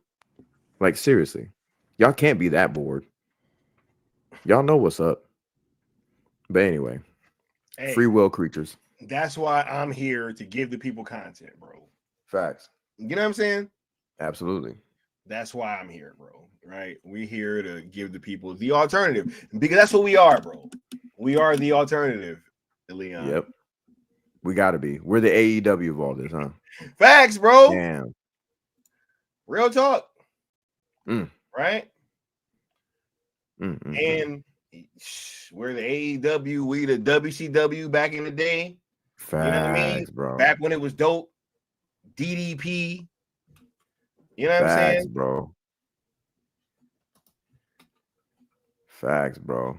Like, seriously. Y'all can't be that bored. Y'all know what's up. But anyway. Hey, free will creatures. That's why I'm here to give the people content, bro. Facts. You know what I'm saying? Absolutely. That's why I'm here, bro. Right? We're here to give the people the alternative because that's what we are, bro. We are the alternative, Leon. Yep. We got to be. We're the AEW of all this, huh? Facts, bro. Damn. Real talk. Right? And we're the AEW, we the WCW back in the day. Facts, you know what I mean? Bro. Back when it was dope. DDP. You know what I'm saying? Bro. Facts, bro.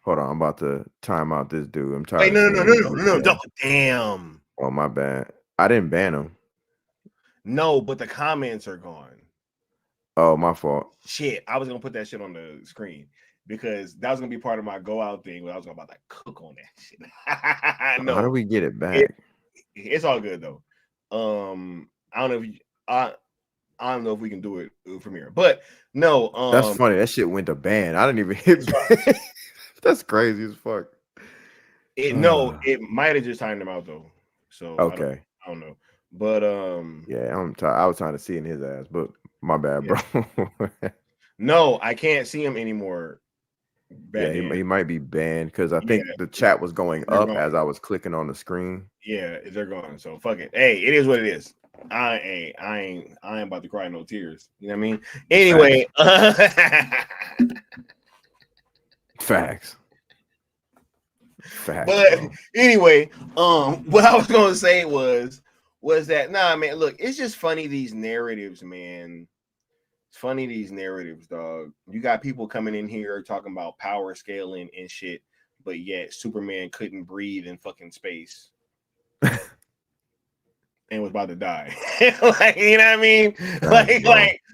Hold on, I'm about to time out this dude. I'm tired. Wait, no. Damn. Oh, my bad. I didn't ban him. No, but the comments are gone. Oh, my fault. Shit, I was gonna put that shit on the screen because that was gonna be part of my go out thing where I was about to cook on that shit. No, how do we get it back? It's all good though. I don't know if I don't know if we can do it from here, but no. That's funny. That shit went to ban. I didn't even hit ban. That's crazy as fuck. It might have just timed him out though. So okay, I don't know. But yeah, I was trying to see in his ass, but my bad, bro. No, I can't see him anymore. Yeah, he might be banned because I think the chat was going up as I was clicking on the screen. Yeah, they're gone. So fuck it. Hey, it is what it is. I ain't about to cry no tears. You know what I mean? Anyway, facts. But bro. anyway, what I was gonna say was that man, look, it's just funny these narratives, man. It's funny these narratives, dog. You got people coming in here talking about power scaling and shit, but yet Superman couldn't breathe in fucking space and was about to die. Like, you know what I mean?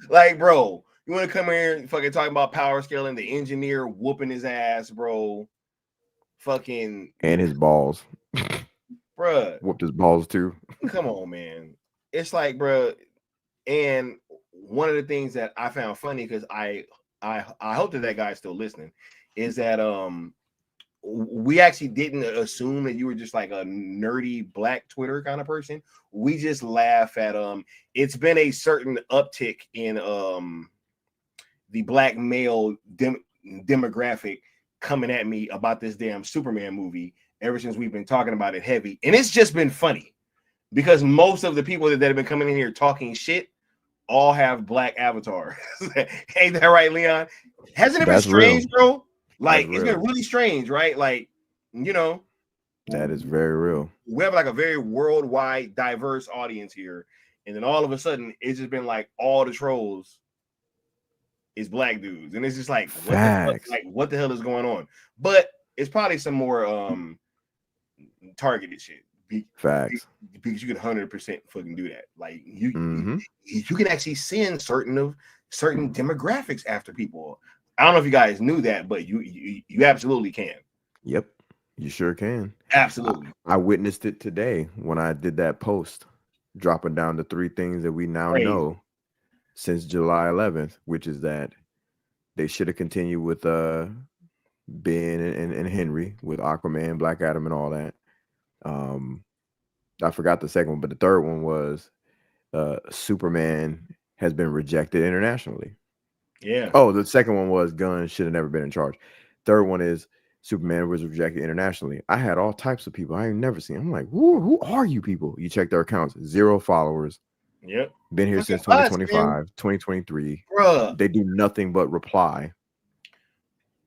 Like, bro, you want to come here and fucking talk about power scaling? The engineer whooping his ass, bro. Fucking and his balls, bruh. Whooped his balls too. Come on, man. It's like, bruh. And one of the things that I found funny, because I hope that guy's still listening, is that we actually didn't assume that you were just like a nerdy black Twitter kind of person. We just laugh at it's been a certain uptick in the black male demographic coming at me about this damn Superman movie ever since we've been talking about it heavy. And it's just been funny because most of the people that have been coming in here talking shit all have black avatars. Ain't that right, Leon? Hasn't it been strange, bro? Like, it's been really strange, right? Like, you know, that is very real. We have like a very worldwide diverse audience here. And then all of a sudden, it's just been like all the trolls is black dudes. And it's just like, what the hell is going on? But it's probably some more targeted shit. Facts. Because you can 100% fucking do that. Like you can actually send certain demographics after people. I don't know if you guys knew that, but you absolutely can. Yep, you sure can. Absolutely. I witnessed it today when I did that post, dropping down the 3 things that we now know since July 11th, which is that they should have continued with Ben and Henry with Aquaman, Black Adam, and all that. I forgot the second one, but the third one was Superman has been rejected internationally. Yeah. Oh, the second one was Gunn should have never been in charge. Third one is Superman was rejected internationally. I had all types of people I ain't never seen. I'm like, who are you people? You check their accounts, 0 followers. Yep. Been here since 2025, 2023. Bruh. They do nothing but reply.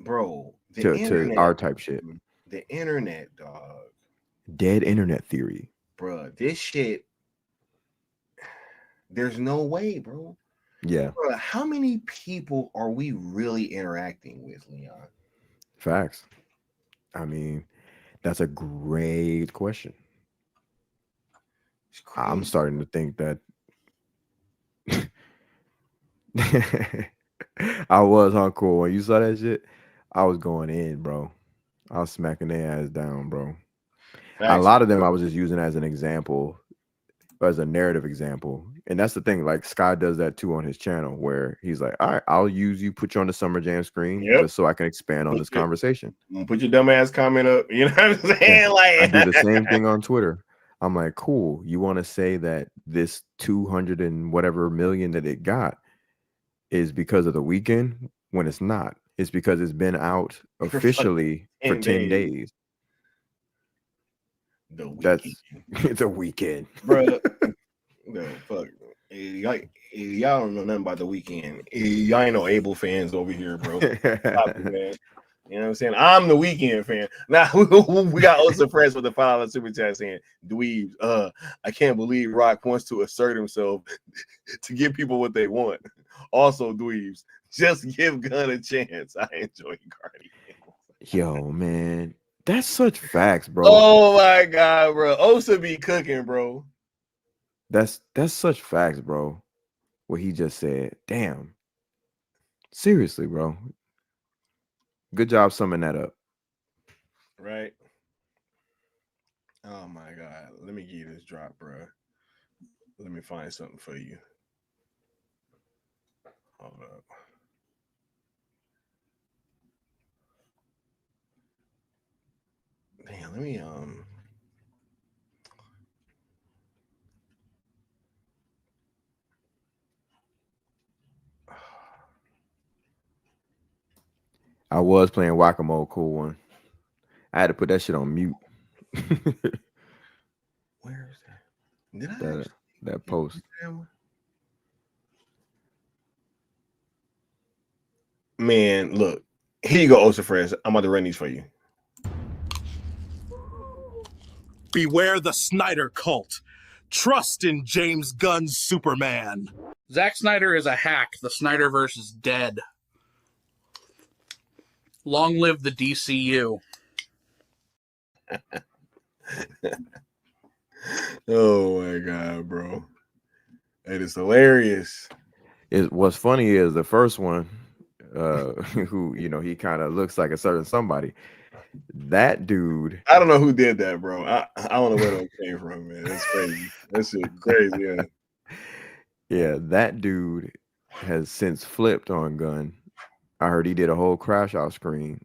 Bro, to our type shit. The internet, dog. Dead internet theory. Bruh, this shit. There's no way, bro. Yeah. Bruh, how many people are we really interacting with, Leon? Facts. I mean, that's a great question. I'm starting to think that I was cool. When you saw that shit, I was going in, bro. I was smacking their ass down, bro. Facts. A lot of them I was just using as an example, as a narrative example. And that's the thing, like Sky does that too on his channel, where he's like, all right, I'll use you, put you on the Summer Jam screen just so I can expand on this conversation. Put your dumb ass comment up. You know what I'm saying? Yeah. Like, I do the same thing on Twitter. I'm like, cool. You want to say that this 200 and whatever million that it got is because of the weekend when it's not. It's because it's been out officially for 10 days. It's a weekend. Bro. No, fuck. Y'all don't know nothing about the weekend. Y'all ain't no Abel fans over here, bro. Stop it, man. You know what I'm saying? I'm the Weekend fan. Now we got also friends with the $5 super chat saying, "Dweebs, I can't believe Rock wants to assert himself to give people what they want." Also, Dweebs, just give Gunn a chance. I enjoy Cardi. Yo, man, That's such facts, bro. Oh my god, bro. Osa be cooking, bro. That's such facts, bro. What he just said. Damn. Seriously, bro. Good job summing that up. Right. Oh my god. Let me give you this drop, bro. Let me find something for you. Hold up. Damn, let me I was playing Whack-A-Mole, cool one. I had to put that shit on mute. Where is that? Did I that post? Man, look. Here you go, Osa Fresh. I'm about to run these for you. Beware the Snyder cult. Trust in James Gunn's Superman. Zack Snyder is a hack. The Snyderverse is dead. Long live the DCU. Oh my god, bro. It is hilarious. What's funny is the first one, who he kind of looks like a certain somebody. That dude. I don't know who did that, bro. I don't know where that came from, man. That's crazy. That's shit crazy, yeah. Yeah, that dude has since flipped on Gunn. I heard he did a whole crash out stream,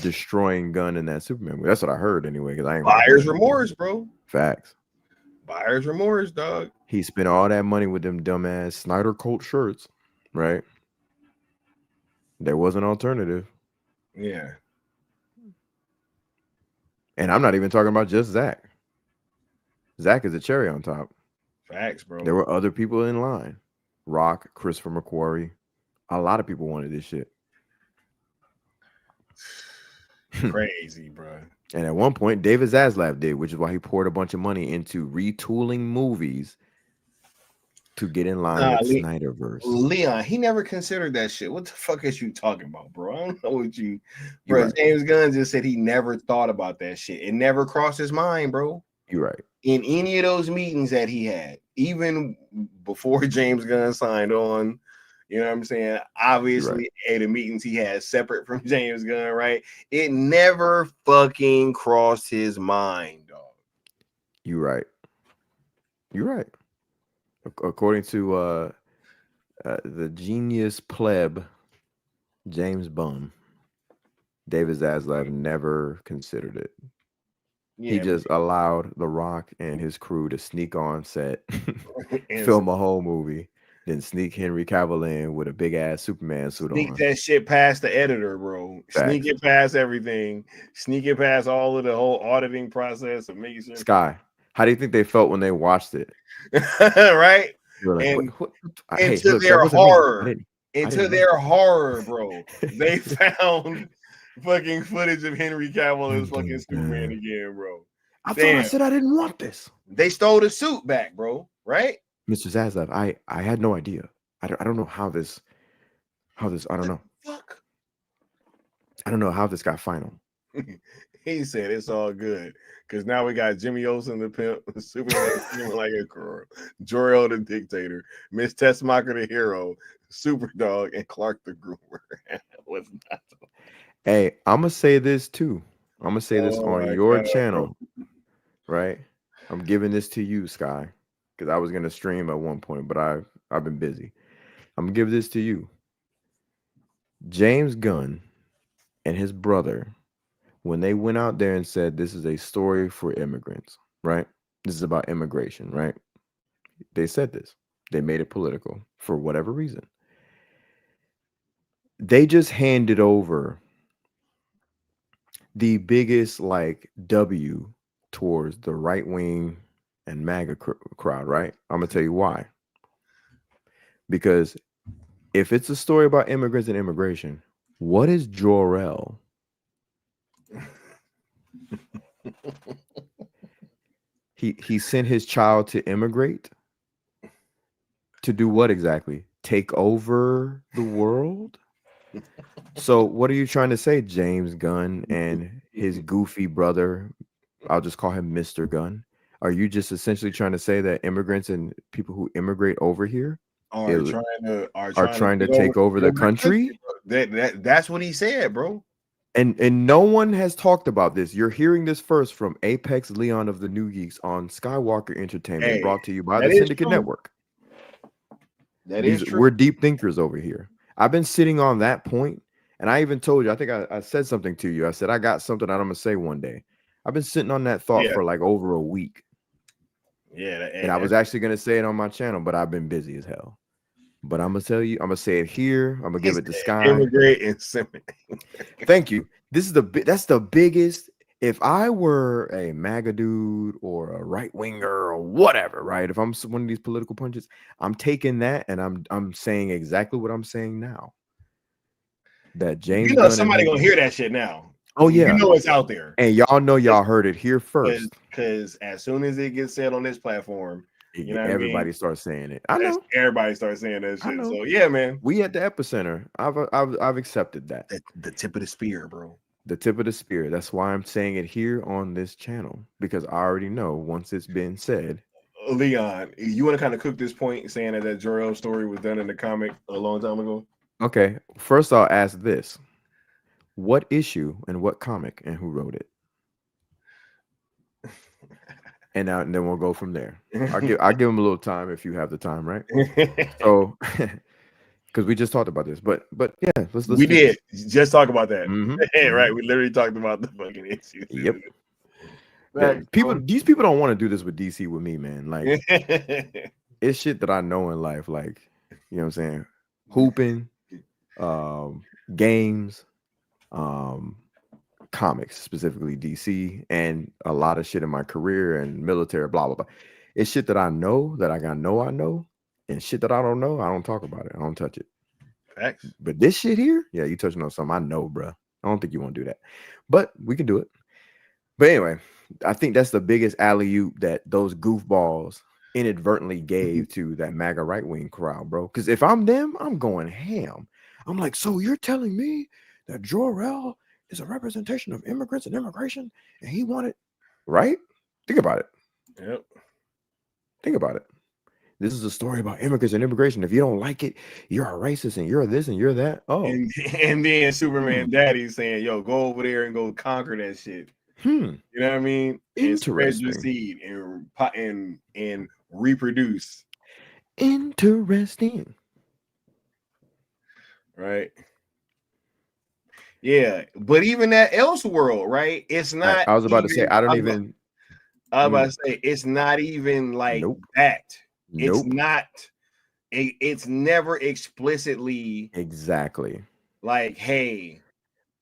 destroying Gunn in that Superman movie. That's what I heard anyway. Because I ain't buyer's remorse, bro. Facts. Buyer's remorse, dog. He spent all that money with them dumbass Snyder cult shirts, right? There was an alternative. Yeah. And I'm not even talking about just Zach. Zach is a cherry on top. Facts, bro. There were other people in line. Rock, Christopher McQuarrie. A lot of people wanted this shit. Crazy, bro. And at one point, David Zaslav did, which is why he poured a bunch of money into retooling movies to get in line with Snyderverse. Leon, he never considered that shit. What the fuck is you talking about, bro? I don't know what you, bro. Right. James Gunn just said he never thought about that shit. It never crossed his mind, bro. You're right. In any of those meetings that he had, even before James Gunn signed on, you know what I'm saying? Obviously, at the meetings he had separate from James Gunn, right? It never fucking crossed his mind, dog. You're right. You're right. According to the genius pleb, James Bum, David Zaslav never considered it. Yeah, he just allowed The Rock and his crew to sneak on set, film a whole movie, then sneak Henry Cavill in with a big ass Superman suit sneak on. that shit past the editor, bro. Facts. Sneak it past everything. Sneak it past all of the whole auditing process of making sure. Sky, how do you think they felt when they watched it? Right? Like, and hey, into look, their horror, into their horror, bro, they found fucking footage of Henry Cavill as fucking Superman again, bro. I thought I said I didn't want this. They stole the suit back, bro. Right? Mr. Zaslav, I had no idea. I don't know how this I don't know. Fuck. I don't know how this got final. He said it's all good because now we got Jimmy Olsen the pimp, Superman like a girl, Jor-El the dictator, Miss Tessmacher the hero, Superdog, and Clark the groomer. Hey, I'm gonna say this too. I'm gonna say this on your channel, right? I'm giving this to you, Sky, because I was gonna stream at one point, but I've been busy. I'm gonna give this to you. James Gunn and his brother, when they went out there and said this is a story for immigrants, right? This is about immigration, right? They said this. They made it political for whatever reason. They just handed over the biggest W towards the right wing and MAGA crowd, right? I'm gonna tell you why. Because if it's a story about immigrants and immigration, what is Jor-El? He sent his child to immigrate to do what exactly? Take over the world? So what are you trying to say, James Gunn and his goofy brother? I'll just call him Mr. Gunn. Are you just essentially trying to say that immigrants and people who immigrate over here are trying to take over the country? That's what he said, bro. And no one has talked about this. You're hearing this first from Apex Leon of the New Geeks on Skywalker Entertainment, brought to you by the Syndicate Network. That is true. We're deep thinkers over here. I've been sitting on that point, and I even told you, I think I said something to you. I said, I got something that I'm going to say one day. I've been sitting on that thought for like over a week. Yeah. And I was actually going to say it on my channel, but I've been busy as hell. But I'm going to tell you, I'm going to say it here. I'm going to give it to Sky. Immigrate and Thank you. That's the biggest. If I were a MAGA dude or a right winger or whatever, right? If I'm one of these political punches, I'm taking that and I'm saying exactly what I'm saying now. That James, somebody gonna hear that shit now. Oh yeah, it's out there, and y'all know y'all heard it here first. Because as soon as it gets said on this platform, everybody starts saying it. I know everybody starts saying that shit. So yeah, man, we at the epicenter. I've accepted that. The tip of the spear, bro. The tip of the spear. That's why I'm saying it here on this channel, because I already know once it's been said. Leon, you want to kind of cook this point saying that Jor-El story was done in the comic a long time ago? Okay, first I'll ask this: what issue and what comic and who wrote it? And then we'll go from there. I'll give him a little time if you have the time, right? So. Because we just talked about this, but yeah, let's we did just talk about that. Mm-hmm. Right, we literally talked about the fucking issues. Yep. These people don't want to do this with DC with me, man. Like it's shit that I know in life, like, you know what I'm saying, hooping, games, comics, specifically DC, and a lot of shit in my career and military, blah blah blah. It's shit that I know that I know. And shit that I don't know, I don't talk about it. I don't touch it. Facts. But this shit here, yeah, you touching on something I know, bro. I don't think you want to do that. But we can do it. But anyway, I think that's the biggest alley-oop that those goofballs inadvertently gave to that MAGA right-wing crowd, bro. Because if I'm them, I'm going ham. I'm like, so you're telling me that Jor-El is a representation of immigrants and immigration, and he wanted, right? Think about it. Yep. Think about it. This is a story about immigrants and immigration. If you don't like it, you're a racist and you're this and you're that. Oh, and then Superman Daddy saying, "Yo, go over there and go conquer that shit." You know what I mean? And spread your seed and reproduce. Interesting. Right. Yeah, but even that Elseworld, right? It's not. I was about to say, I was about to say, it's not even like that. It's not. It's never explicitly exactly like, hey,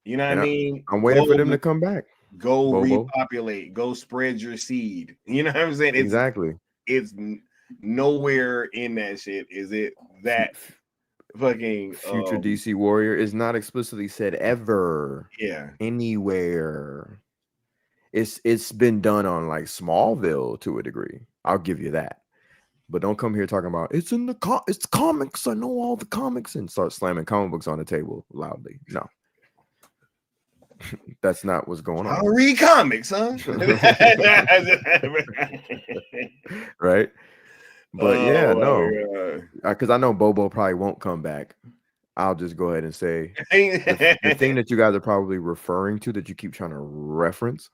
you know what I mean? I'm waiting for them to come back. Go Bobo. repopulate. Go spread your seed. You know what I'm saying? Exactly. It's nowhere in that shit. Is it that fucking future DC warrior is not explicitly said ever. Yeah. Anywhere. It's been done on like Smallville to a degree. I'll give you that. But don't come here talking about it's in the it's comics. I know all the comics and start slamming comic books on the table loudly. No, that's not what's going on. I read comics, huh? Right? But yeah, no, because I know Bobo probably won't come back. I'll just go ahead and say the thing that you guys are probably referring to that you keep trying to reference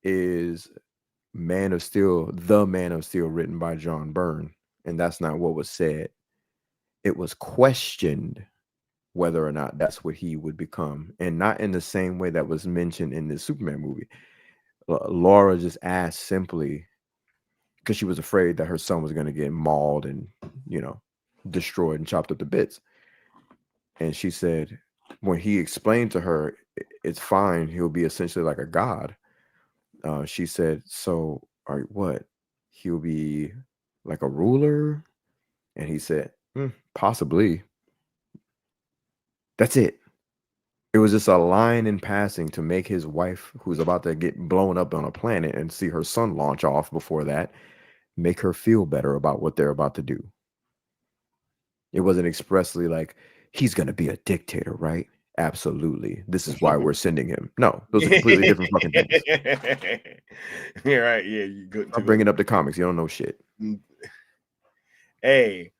is Man of Steel, the Man of Steel, written by John Byrne, and that's not what was said. It was questioned whether or not that's what he would become, and not in the same way that was mentioned in the Superman movie. Laura just asked simply because she was afraid that her son was going to get mauled and, you know, destroyed and chopped up to bits. And she said, when he explained to her, it's fine, he'll be essentially like a god. She said, so what? He'll be like a ruler? And he said, possibly. That's it. It was just a line in passing to make his wife, who's about to get blown up on a planet and see her son launch off before that, make her feel better about what they're about to do. It wasn't expressly like he's going to be a dictator, right? Absolutely. This is why we're sending him. No, those are completely different fucking things. Yeah, right. Yeah, you good. I'm bringing up the comics. You don't know shit. Hey,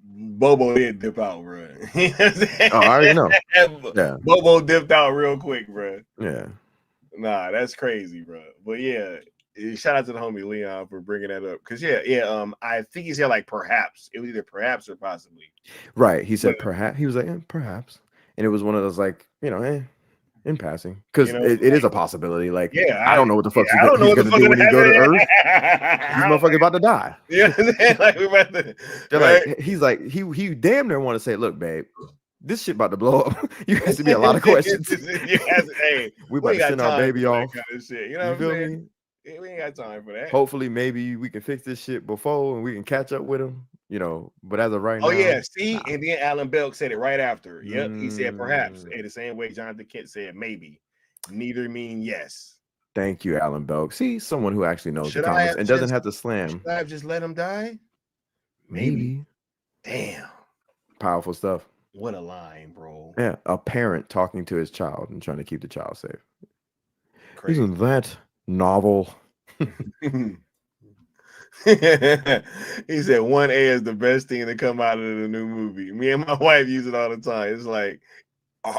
Bobo did dip out, bro. I already know. Yeah. Bobo dipped out real quick, bro. Yeah. Nah, that's crazy, bro. But yeah, shout out to the homie Leon for bringing that up. Cause I think he said like perhaps. It was either perhaps or possibly. Right. He said perhaps. He was like, perhaps. And it was one of those like, in passing. Because it is a possibility. Like, I don't know what the fuck he's going to do when he go to Earth. This motherfucker about to die. Yeah, like we're about to. Like, he's like, he damn near want to say, look, babe, this shit about to blow up. You asked me a lot of questions. Hey, we about to send our baby off. Kind of shit. You know what I'm saying? We ain't got time for that. Hopefully, maybe we can fix this shit before and we can catch up with him. But as of right now. Oh yeah, see, and then Alan Belk said it right after. Yep, he said perhaps. In the same way Jonathan Kent said maybe. Neither mean yes. Thank you, Alan Belk. See, someone who actually knows the comics and doesn't have to slam. Should I have just let him die? Maybe. Damn. Powerful stuff. What a line, bro. Yeah, a parent talking to his child and trying to keep the child safe. Crazy. Isn't that novel? He said 1A is the best thing to come out of the new movie. Me and my wife use it all the time. It's like,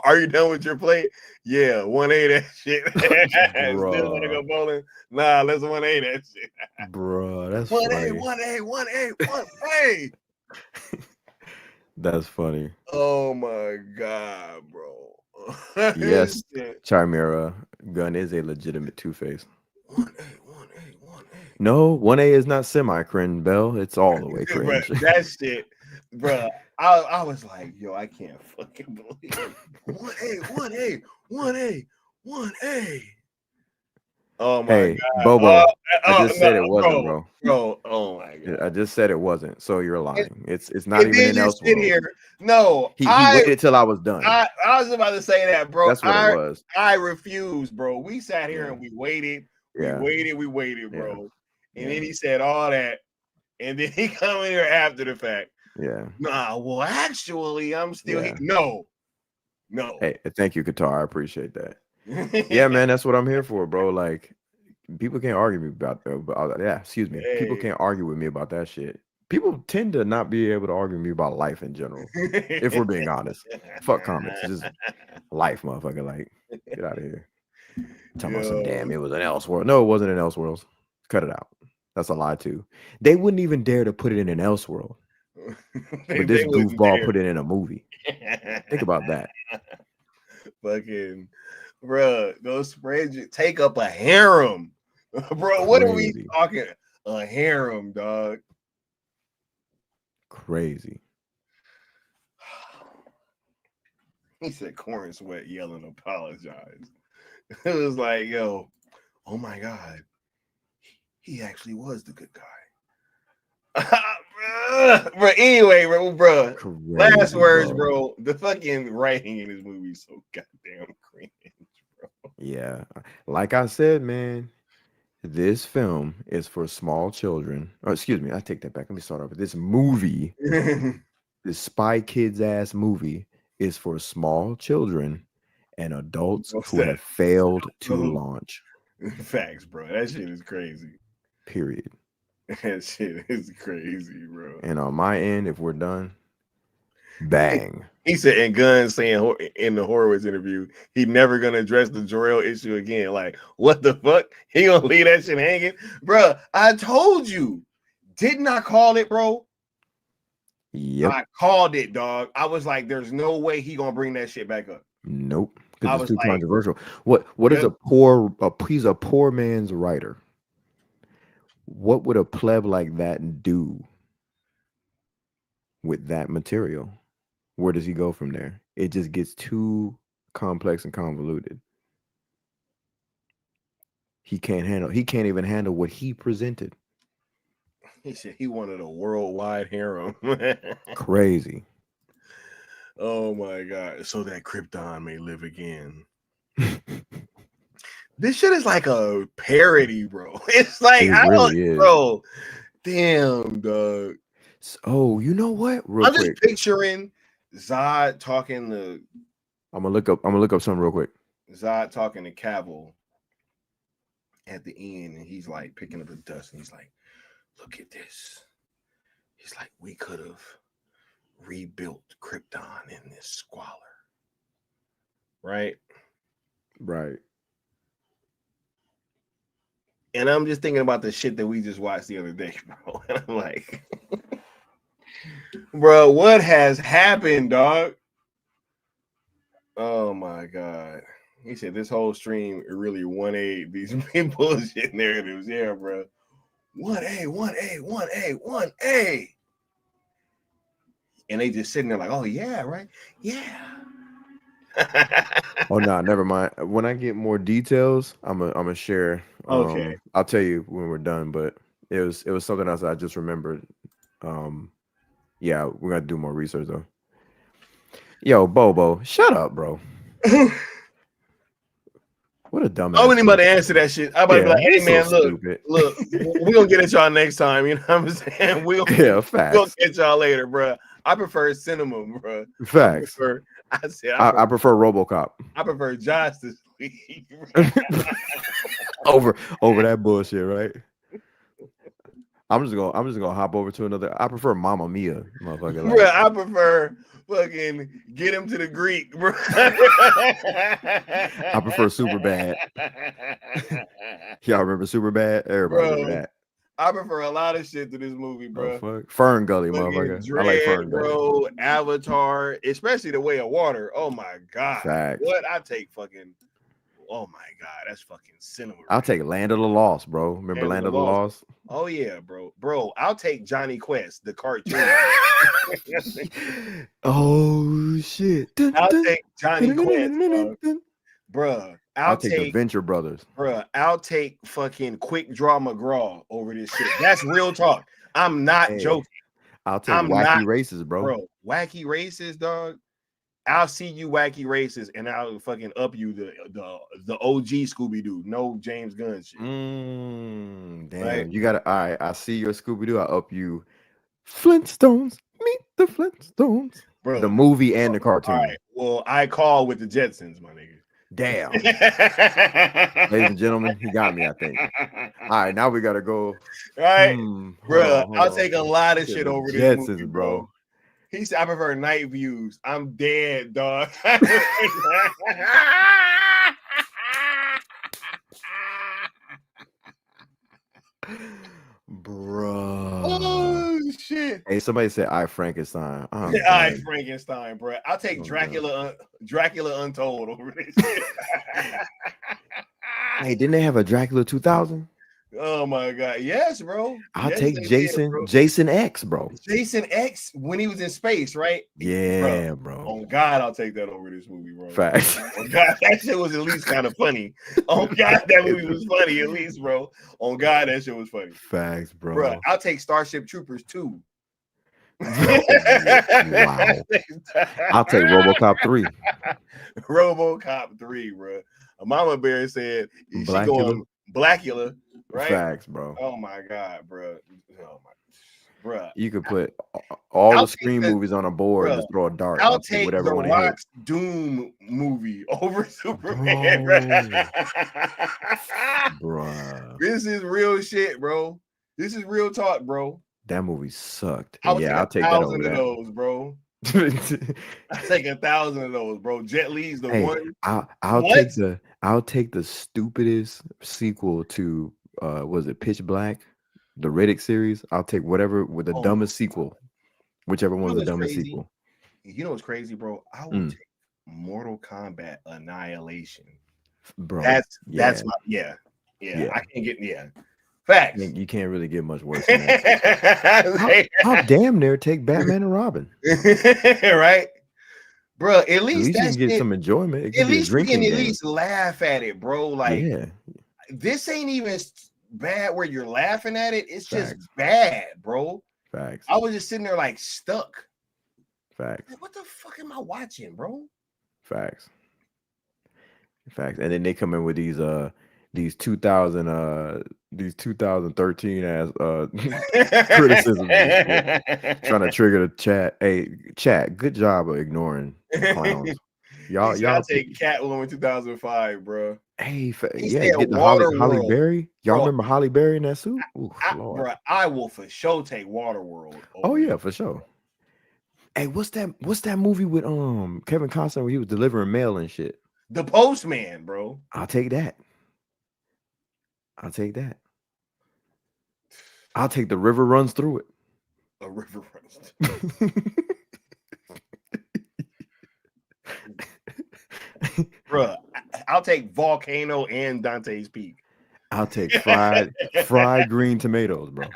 are you done with your plate? Yeah, 1A that shit. Still want to go bowling? Nah, let's 1A that shit. Bruh, that's 1A, funny. 1A. That's funny. Oh my god, bro. Yes, Chimera Gunn is a legitimate Two-Face. 1A. No, 1A is not semi-cringe, Bell. It's all the way cringe. Bruh, that shit, bro. I was like, yo, I can't fucking believe it. 1A. Oh my god, Bobo. I just said it wasn't, bro. Bro, oh my god. I just said it wasn't. So you're lying. It's not even an Elseworld. Here. No, he waited till I was done. I was about to say that, bro. That's what it was. I refused, bro. We sat here and we waited. We waited, bro. And then he said all that, and then he come in here after the fact. Yeah. Nah, well, actually, I'm still here. No. Hey, thank you, Qatar. I appreciate that. Yeah, man, that's what I'm here for, bro. Like, people can't argue me about excuse me. People can't argue with me about that shit. People tend to not be able to argue with me about life in general. If we're being honest. Fuck comments. Just life, motherfucker. Like, get out of here. Talking about some damn, it was an Elseworld. No, it wasn't an Elseworld. Cut it out. That's a lie too. They wouldn't even dare to put it in an Elseworld. But this goofball put it in a movie. Think about that. Fucking, bro, those spreads take up a harem. Bro, what are we talking? A harem, dog. Crazy. He said Corn Sweat yelling apologize. It was like, yo, oh my god. He actually was the good guy. But anyway, bro. Last words, bro. The fucking writing in this movie is so goddamn cringe, bro. Yeah. Like I said, man, this film is for small children. Oh, excuse me, I take that back. Let me start over. This movie, this Spy Kids ass movie, is for small children and adults who have failed to launch. Facts, bro. That shit is crazy. Period. That shit is crazy, bro. And on my end, if we're done, bang. He said, and Gunn saying in the Horowitz interview, he never gonna address the Jor-El issue again. Like, what the fuck? He gonna leave that shit hanging, bro? I told you, didn't I call it, bro? Yep, I called it, dog. I was like, there's no way he gonna bring that shit back up. Nope, because it's too controversial. What is he's a poor man's writer. What would a pleb like that do with that material? Where does he go from there? It just gets too complex and convoluted. He can't even handle what he presented. He said he wanted a worldwide harem. Crazy. Oh my god. So that Krypton may live again. This shit is like a parody, bro. It's like, bro. Damn, dog. Oh, you know what? I'm just picturing Zod talking to. I'm gonna look up something real quick. Zod talking to Cavill at the end, and he's like picking up the dust, and he's like, "Look at this." He's like, "We could have rebuilt Krypton in this squalor." Right? Right. And I'm just thinking about the shit that we just watched the other day, bro. And I'm like, bro, what has happened, dog? Oh my God. He said this whole stream really 1A these bullshit narratives. Yeah, bro. 1A, 1A, 1A, 1A. And they just sitting there like, oh yeah, right? Yeah. Oh no, never mind. When I get more details, I'm gonna share. Okay. I'll tell you when we're done. But it was something else I just remembered. Yeah, we're gonna do more research though. Yo, Bobo, shut up, bro. What a dumbass. I wouldn't even about to answer that shit. I'm about to be like, hey man, so look, we're gonna get at y'all next time. You know what I'm saying? We'll catch y'all later, bro. I prefer cinema, bro. Facts. I prefer RoboCop. I prefer Justice League over that bullshit, right? I'm just gonna hop over to another. I prefer Mamma Mia, motherfucker. Bro, I prefer fucking Get Him to the Greek, bro. I prefer Superbad. Y'all remember Superbad? Everybody remember that. I prefer a lot of shit to this movie, bro. Oh, fuck. Fern Gully, motherfucker. Dread, I like Fern Gully, bro. Avatar, especially The Way of Water. Oh my God. Facts. What I take fucking. Oh my God, that's fucking cinema. I'll take Land of the Lost, bro. Remember Land of the Lost? Oh yeah, bro. Bro, I'll take Johnny Quest, the cartoon. Oh shit. I'll take Johnny Quest, bro. I'll take the Venture Brothers. Bro, I'll take fucking Quick Draw McGraw over this shit. That's real talk. I'm not joking. I'll take Wacky Races, bro. Bro, Wacky Races, dog. I'll see you Wacky Races, and I'll fucking up you the OG Scooby Doo. No James Gunn shit. Damn, right? You gotta. All right, I see your Scooby Doo. I up you. Flintstones, meet the Flintstones, bro. The movie and the cartoon. All right. Well, I call with the Jetsons, my nigga. Damn. Ladies and gentlemen, he got me, I think. All right, now we gotta go. All right, bro. Hold I'll on. take a lot of shit over this Jetsons, movie, bro. He said, I prefer Night Views. I'm dead, dog. Bro. Oh, shit. Hey, somebody said I Frankenstein. I Frankenstein, bro. I'll take Dracula Untold over this shit. Hey, didn't they have a Dracula 2000? Oh my God. Yes, bro. I'll Yes, take they Jason. did, bro. Jason X, bro. Jason X when he was in space, right? Yeah, bro. On God, I'll take that over this movie, bro. Facts. On God, that shit was at least kind of funny. On God, that movie was funny at least, bro. On God, that shit was funny. Facts, bro. Bro, I'll take Starship Troopers 2. Wow. I'll take RoboCop 3. RoboCop 3, bro. Mama Bear said she going Blackula, right? Facts, bro. Oh my God, bro. Oh my, bro. You could put all the Scream movies on a board and just throw a dart. I'll take whatever the one to hit. Rock's Doom movie over Superman, bro. Bruh. This is real shit, bro. This is real talk, bro. That movie sucked. I'll Yeah, I'll take that over of that. those, bro. I'll take 1,000 of those, bro. Jet Li's the one. I'll take the stupidest sequel to was it Pitch Black, the Riddick series. I'll take whatever with the dumbest sequel, whichever one's the dumbest sequel. You know what's crazy, bro? I would take Mortal Kombat Annihilation, bro. That's my yeah. I can't get facts. You can't really get much worse than that. I'll damn near take Batman and Robin. Right? Bro, at least you can get some enjoyment. It At be a least you can drinking at game. least laugh at it, bro. Like, Yeah. this ain't even bad where you're laughing at it. It's just bad, bro. Facts. I was just sitting there like stuck. Facts. Like, what the fuck am I watching, bro? Facts. And then they come in with these 2000 these 2013 ass criticisms, and shit. Trying to trigger the chat. Hey, chat, good job of ignoring clowns. Y'all take Catwoman 2005, bro. Hey, He yeah, said get the Holly Berry. Y'all remember Holly Berry in that suit? Ooh, Lord. Bro, I will for sure take Waterworld. Oh yeah, for sure. Hey, what's that movie with Kevin Costner where he was delivering mail and shit? The Postman, bro. I'll take that. I'll take The River Runs Through It. A river runs through it. Bro, I'll take Volcano and Dante's Peak. I'll take fried green tomatoes, bro.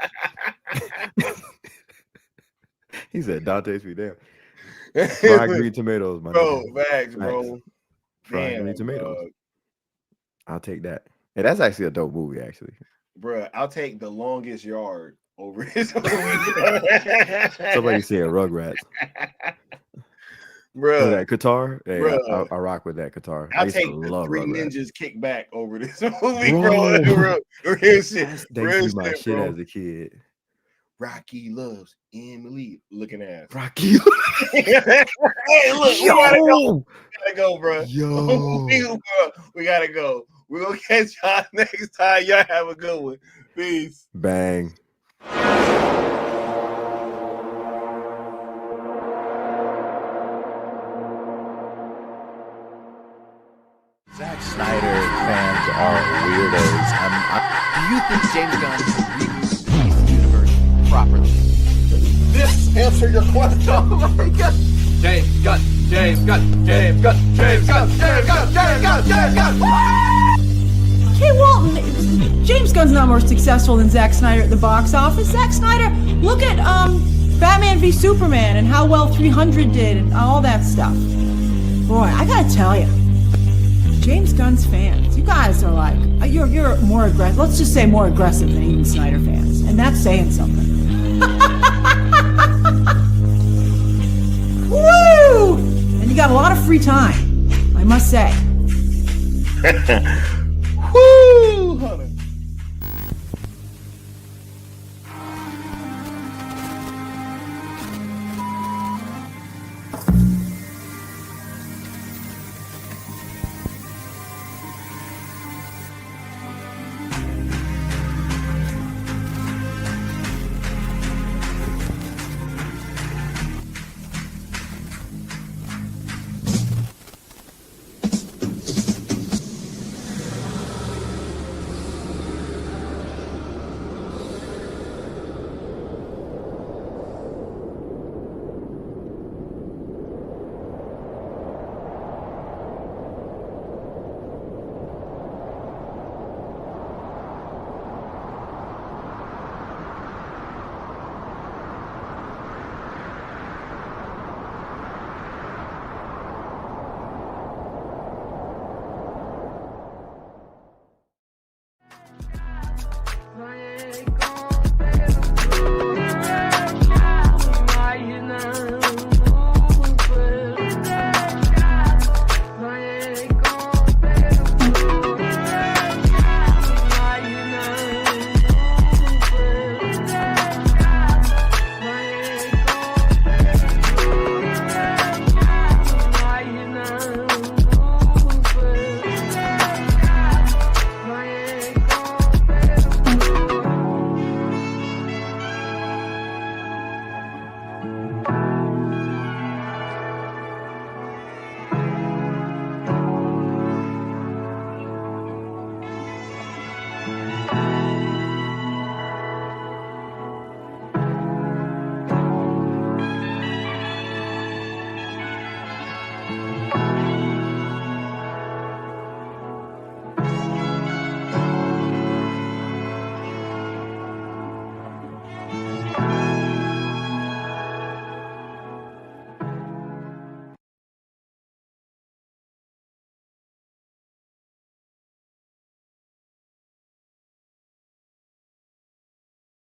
He said Dante's Peak. Damn. Fried green tomatoes, my bro. nigga. Facts, bro. Fried green tomatoes. I'll take that. Hey, that's actually a dope movie, actually. Bro, I'll take The Longest Yard over his movie. Somebody said Rugrats. Bro, that guitar. Hey, bro. I rock with that guitar. I'll take the Three Rugrats. Ninjas Kick Back over this movie, bro. Real shit. That was my shit as a kid. Rocky loves Emily looking ass. Rocky. Hey, look, we gotta go, bro. Yo. We gotta go. We're gonna catch y'all next time. Y'all have a good one. Peace. Bang. Zack Snyder fans are weirdos. Do you think James Gunn reboots the universe properly? This answer your question. Oh my God. James Gunn. James Gunn. James Gunn. James Gunn. James Gunn. James Gunn. James Gunn. Kay Walton, James Gunn's not more successful than Zack Snyder at the box office. Zack Snyder, look at Batman v Superman and how well 300 did and all that stuff. Boy, I gotta tell you, James Gunn's fans, you guys are like, you're more aggressive. Let's just say more aggressive than even Snyder fans, and that's saying something. Woo! And you got a lot of free time, I must say. Woo!